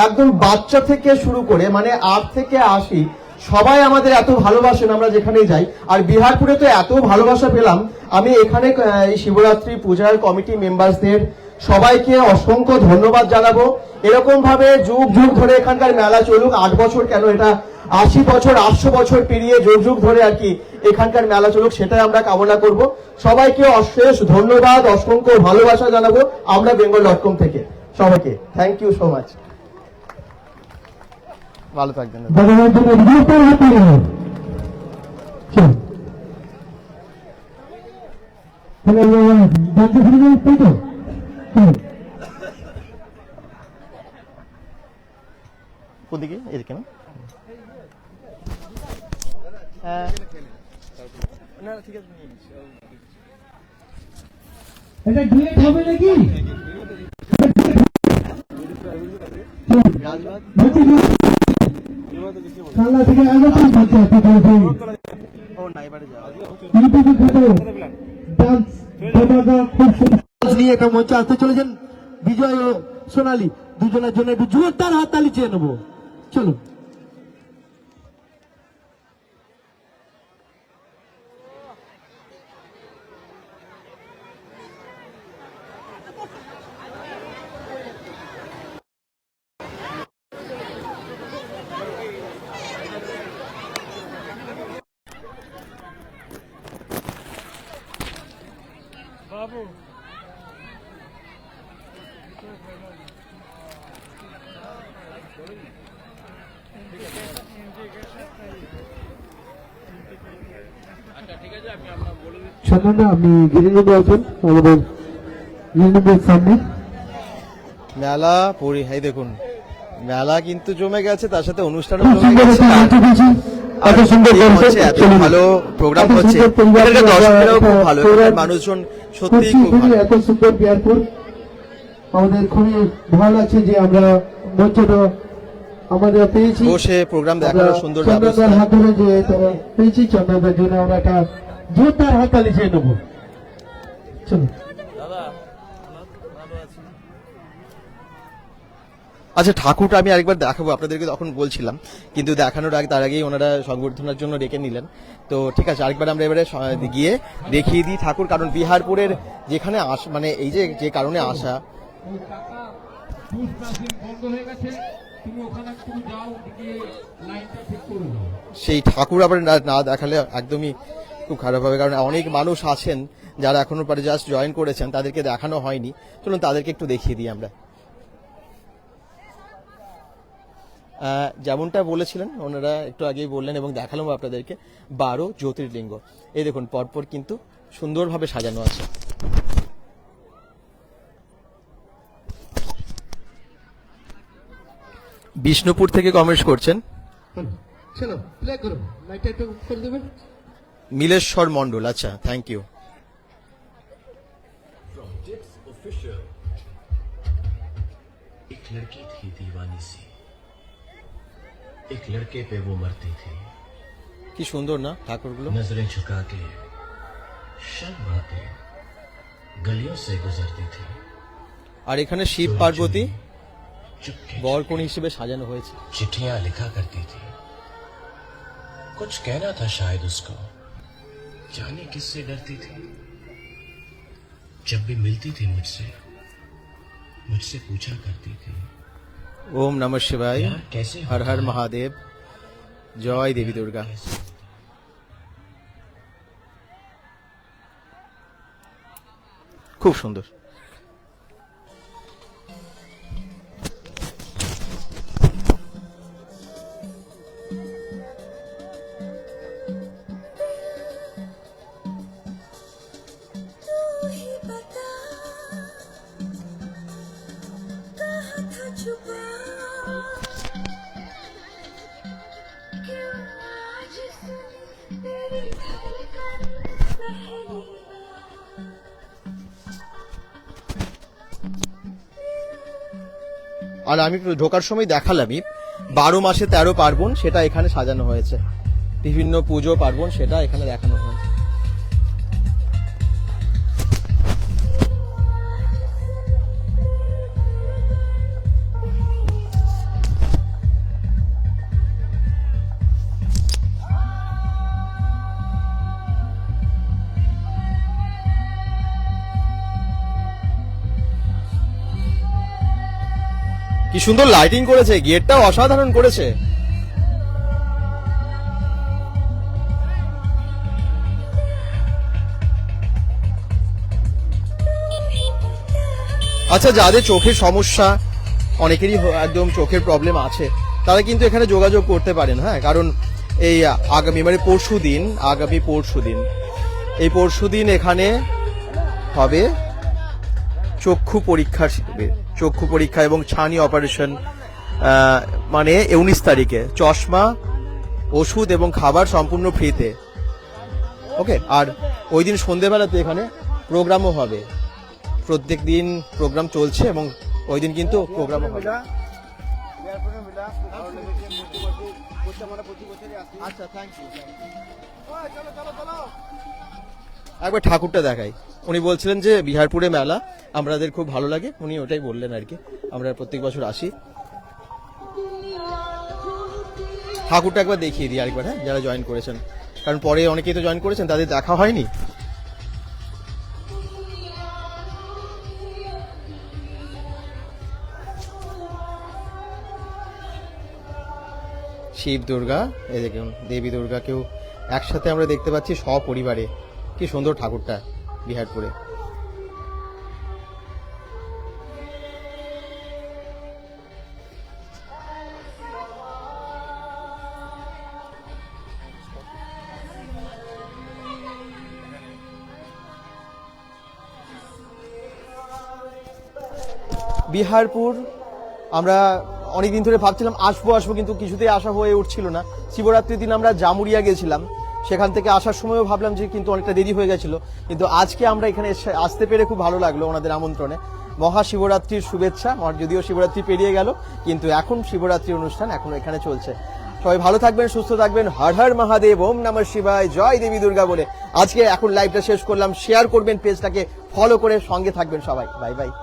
একদম বাচ্চা থেকে শুরু করে মানে 8 থেকে 80 সবাই আমাদের এত ভালোবাসেন আমরা যেখানেই যাই। আর বিহারপুরে তো এত ভালোবাসা পেলাম। আমি এখানে এই শিবরাত্রি পূজার কমিটি মেম্বারসদের সবাইকে অসংখ্য ধন্যবাদ জানাবো। এরকম ভাবে যুগ যুগ ধরে এখানকার মেলা চলুক, 8 বছর কেন, এটা 80 বছর 800 বছর পেরিয়ে যুগ যুগ ধরে আর কি এখানকার মেলা চলুক, সেটাই আমরা কামনা করব। সবাইকে অশেষ ধন্যবাদ, অসংখ্য ভালোবাসা জানাবো আমরা bengal.com থেকে। সবাইকে থ্যাংক ইউ সো মাচ, ভালো থাকবেন। কোনদিকে? এদিকে না? না ঠিক আছে,
এটা ডুয়েট হবে নাকি? কাল্লা থেকে আগত নিয়ে একটা মঞ্চে আসতে চলেছেন বিজয় ও সোনালী, দুজনের জন্য একটু জোরদার হাততালি চেয়ে নেবো। চলুন।
যাবো
চন্দনদা আপনি গিরে নেবে আছেন আমাদের গিরিনবের সামনে।
মেলা পরি, এই দেখুন মেলা কিন্তু জমে গেছে, তার সাথে অনুষ্ঠানও
খুব
জমে
সুন্দর
গেছে।
একটা মঞ্চ পেয়েছি,
আর
এত সুন্দর
এই
কনসেপ্ট
মঞ্চে এত
চলুন।
ভালো প্রোগ্রাম
এত
হচ্ছে,
সুন্দর পরিবার
এখানকার
নিয়ে
দর্শকরাও খুব
আমরা
ভালো,
প্রোগ্রাম
এখানকার মানুষজন সত্যিই খুব
খুবই
ভালো।
এত সুন্দর বিহারপুর, আমাদের খুবই ভালো লাগছে যে আমরা মঞ্চটা আমাদের পেয়েছি।
বসে প্রোগ্রাম
আমরা
দেখারও সুন্দর ব্যবস্থা।
চন্দনদার হাত ধরে যে তারা পেয়েছি, চন্দনদার জন্য আমরা একটা জোরদার হাততালি চেয়ে নেবো। চলুন।
আচ্ছা, ঠাকুরটা আমি আরেকবার দেখাবো আপনাদেরকে, তখন বলছিলাম কিন্তু দেখানোর আগে তার আগেই ওনারা সংবর্ধনার জন্য ডেকে নিলেন। তো ঠিক আছে, আরেকবার আমরা এবারে গিয়ে দেখিয়ে দিই ঠাকুর, কারণ বিহারপুরের যেখানে মানে এই যে কারণে আসা,
বন্ধ হয়ে গেছে, তুমি ওখানে একটু যাও, গিয়ে লাইনটা ঠিক করে দাও।
সেই ঠাকুর আবার না দেখালে একদমই খুব খারাপ হবে, কারণ অনেক মানুষ আছেন যারা এখনো পরে জাস্ট জয়েন করেছেন, তাদেরকে দেখানো হয়নি। চলুন তাদেরকে একটু দেখিয়ে দিই আমরা। যেমনটা বলেছিলেন ওনারা একটু আগেই বললেন এবং দেখালাম আপনাদেরকে 12 জ্যোতির্লিঙ্গ। এই দেখুন পরপর কিন্তু সুন্দরভাবে সাজানো আছে। বিষ্ণুপুর থেকে কমেন্টস করছেন
চলো প্লে করো, লাইটটা একটু করে দেবেন।
নীলেশ্বর মন্ডল, আচ্ছা থ্যাংক ইউ।
एक लड़की थी दीवानी सी, एक लड़के पे वो मरती थी,
কি সুন্দর না ঠাকুরগুলো।
नजरें झुका के शर्माते गलियों से गुजरती थी,
আর এখানে শিব পার্বতী
चुपके
বরকনে হিসেবে সাজানো হয়েছে।
चिट्ठियां लिखा करती थी, कुछ कहना था शायद उसको, जाने किससे डरती थी। जब भी मिलती थी मुझसे पूछा करती थी,
ওম নমঃ শিবায়,
यार कैसे
হর
होता
হর
है?
মহাদেব, জয় দেবী দুর্গা। খুব সুন্দর। আর আমি ঢোকার সময় দেখালামই 12 মাসে 13 পার্বণ, সেটা এখানে সাজানো হয়েছে। বিভিন্ন পুজো পার্বণ সেটা এখানে দেখানো হয়েছে। কি সুন্দর লাইটিং করেছে, গেটটাও অসাধারণ করেছে। আচ্ছা, যাদের চোখের সমস্যা, অনেকেরই একদম চোখের প্রবলেম আছে, তারা কিন্তু এখানে যোগাযোগ করতে পারেন। হ্যাঁ, কারণ এই আগামী মানে পরশুদিন এখানে হবে চক্ষু পরীক্ষা এবং ছানি অপারেশন, মানে 19 তারিখে চশমা, ওষুধ এবং খাবার সম্পূর্ণ ফ্রিতে। ওকে, আর ওই দিন সন্ধ্যেবেলাতে এখানে প্রোগ্রামও হবে। প্রত্যেক দিন প্রোগ্রাম চলছে এবং ওই দিন কিন্তু প্রোগ্রামও হবে। আচ্ছা, থ্যাংক ইউ। একবার ঠাকুরটা দেখাই। উনি বলছিলেন যে বিহারপুরে মেলা আমাদের খুব ভালো লাগে, উনি ওটাই বললেন আর কি। আমরা প্রত্যেক বছর আসি। ঠাকুরটা একবার দেখিয়ে দিই আরেকবার, হ্যাঁ, যারা জয়েন করেছেন, কারণ পরে অনেকেই তো জয়েন করেছেন, তাদের দেখা হয়নি। শিব দুর্গা, এই দেখুন দেবী দুর্গাকেও একসাথে আমরা দেখতে পাচ্ছি সপরিবারে। কি সুন্দর ঠাকুরটা বিহারপুরে। বিহারপুর আমরা অনেকদিন ধরে ভাবছিলাম আসবো কিন্তু কিছুতেই আসা হয়ে উঠছিল না। শিবরাত্রির দিন আমরা জামুরিয়া গেছিলাম, সেখান থেকে আসার সময়ও ভাবলাম যে কিন্তু অনেকটা দেরি হয়ে গেছিল, কিন্তু আজকে আমরা এখানে আসতে পেরে খুব ভালো লাগলো ওনাদের আমন্ত্রণে। মহাশিবরাত্রির শুভেচ্ছা। যদিও শিবরাত্রি পেরিয়ে গেল, কিন্তু এখন শিবরাত্রি অনুষ্ঠান এখনো এখানে চলছে। সবাই ভালো থাকবেন, সুস্থ থাকবেন। হর হর মহাদেব, ওম নমঃ শিবায়, জয় দেবী দুর্গা বলে আজকে এখন লাইভটা শেষ করলাম। শেয়ার করবেন, পেজটাকে ফলো করে সঙ্গে থাকবেন সবাই। Bye bye.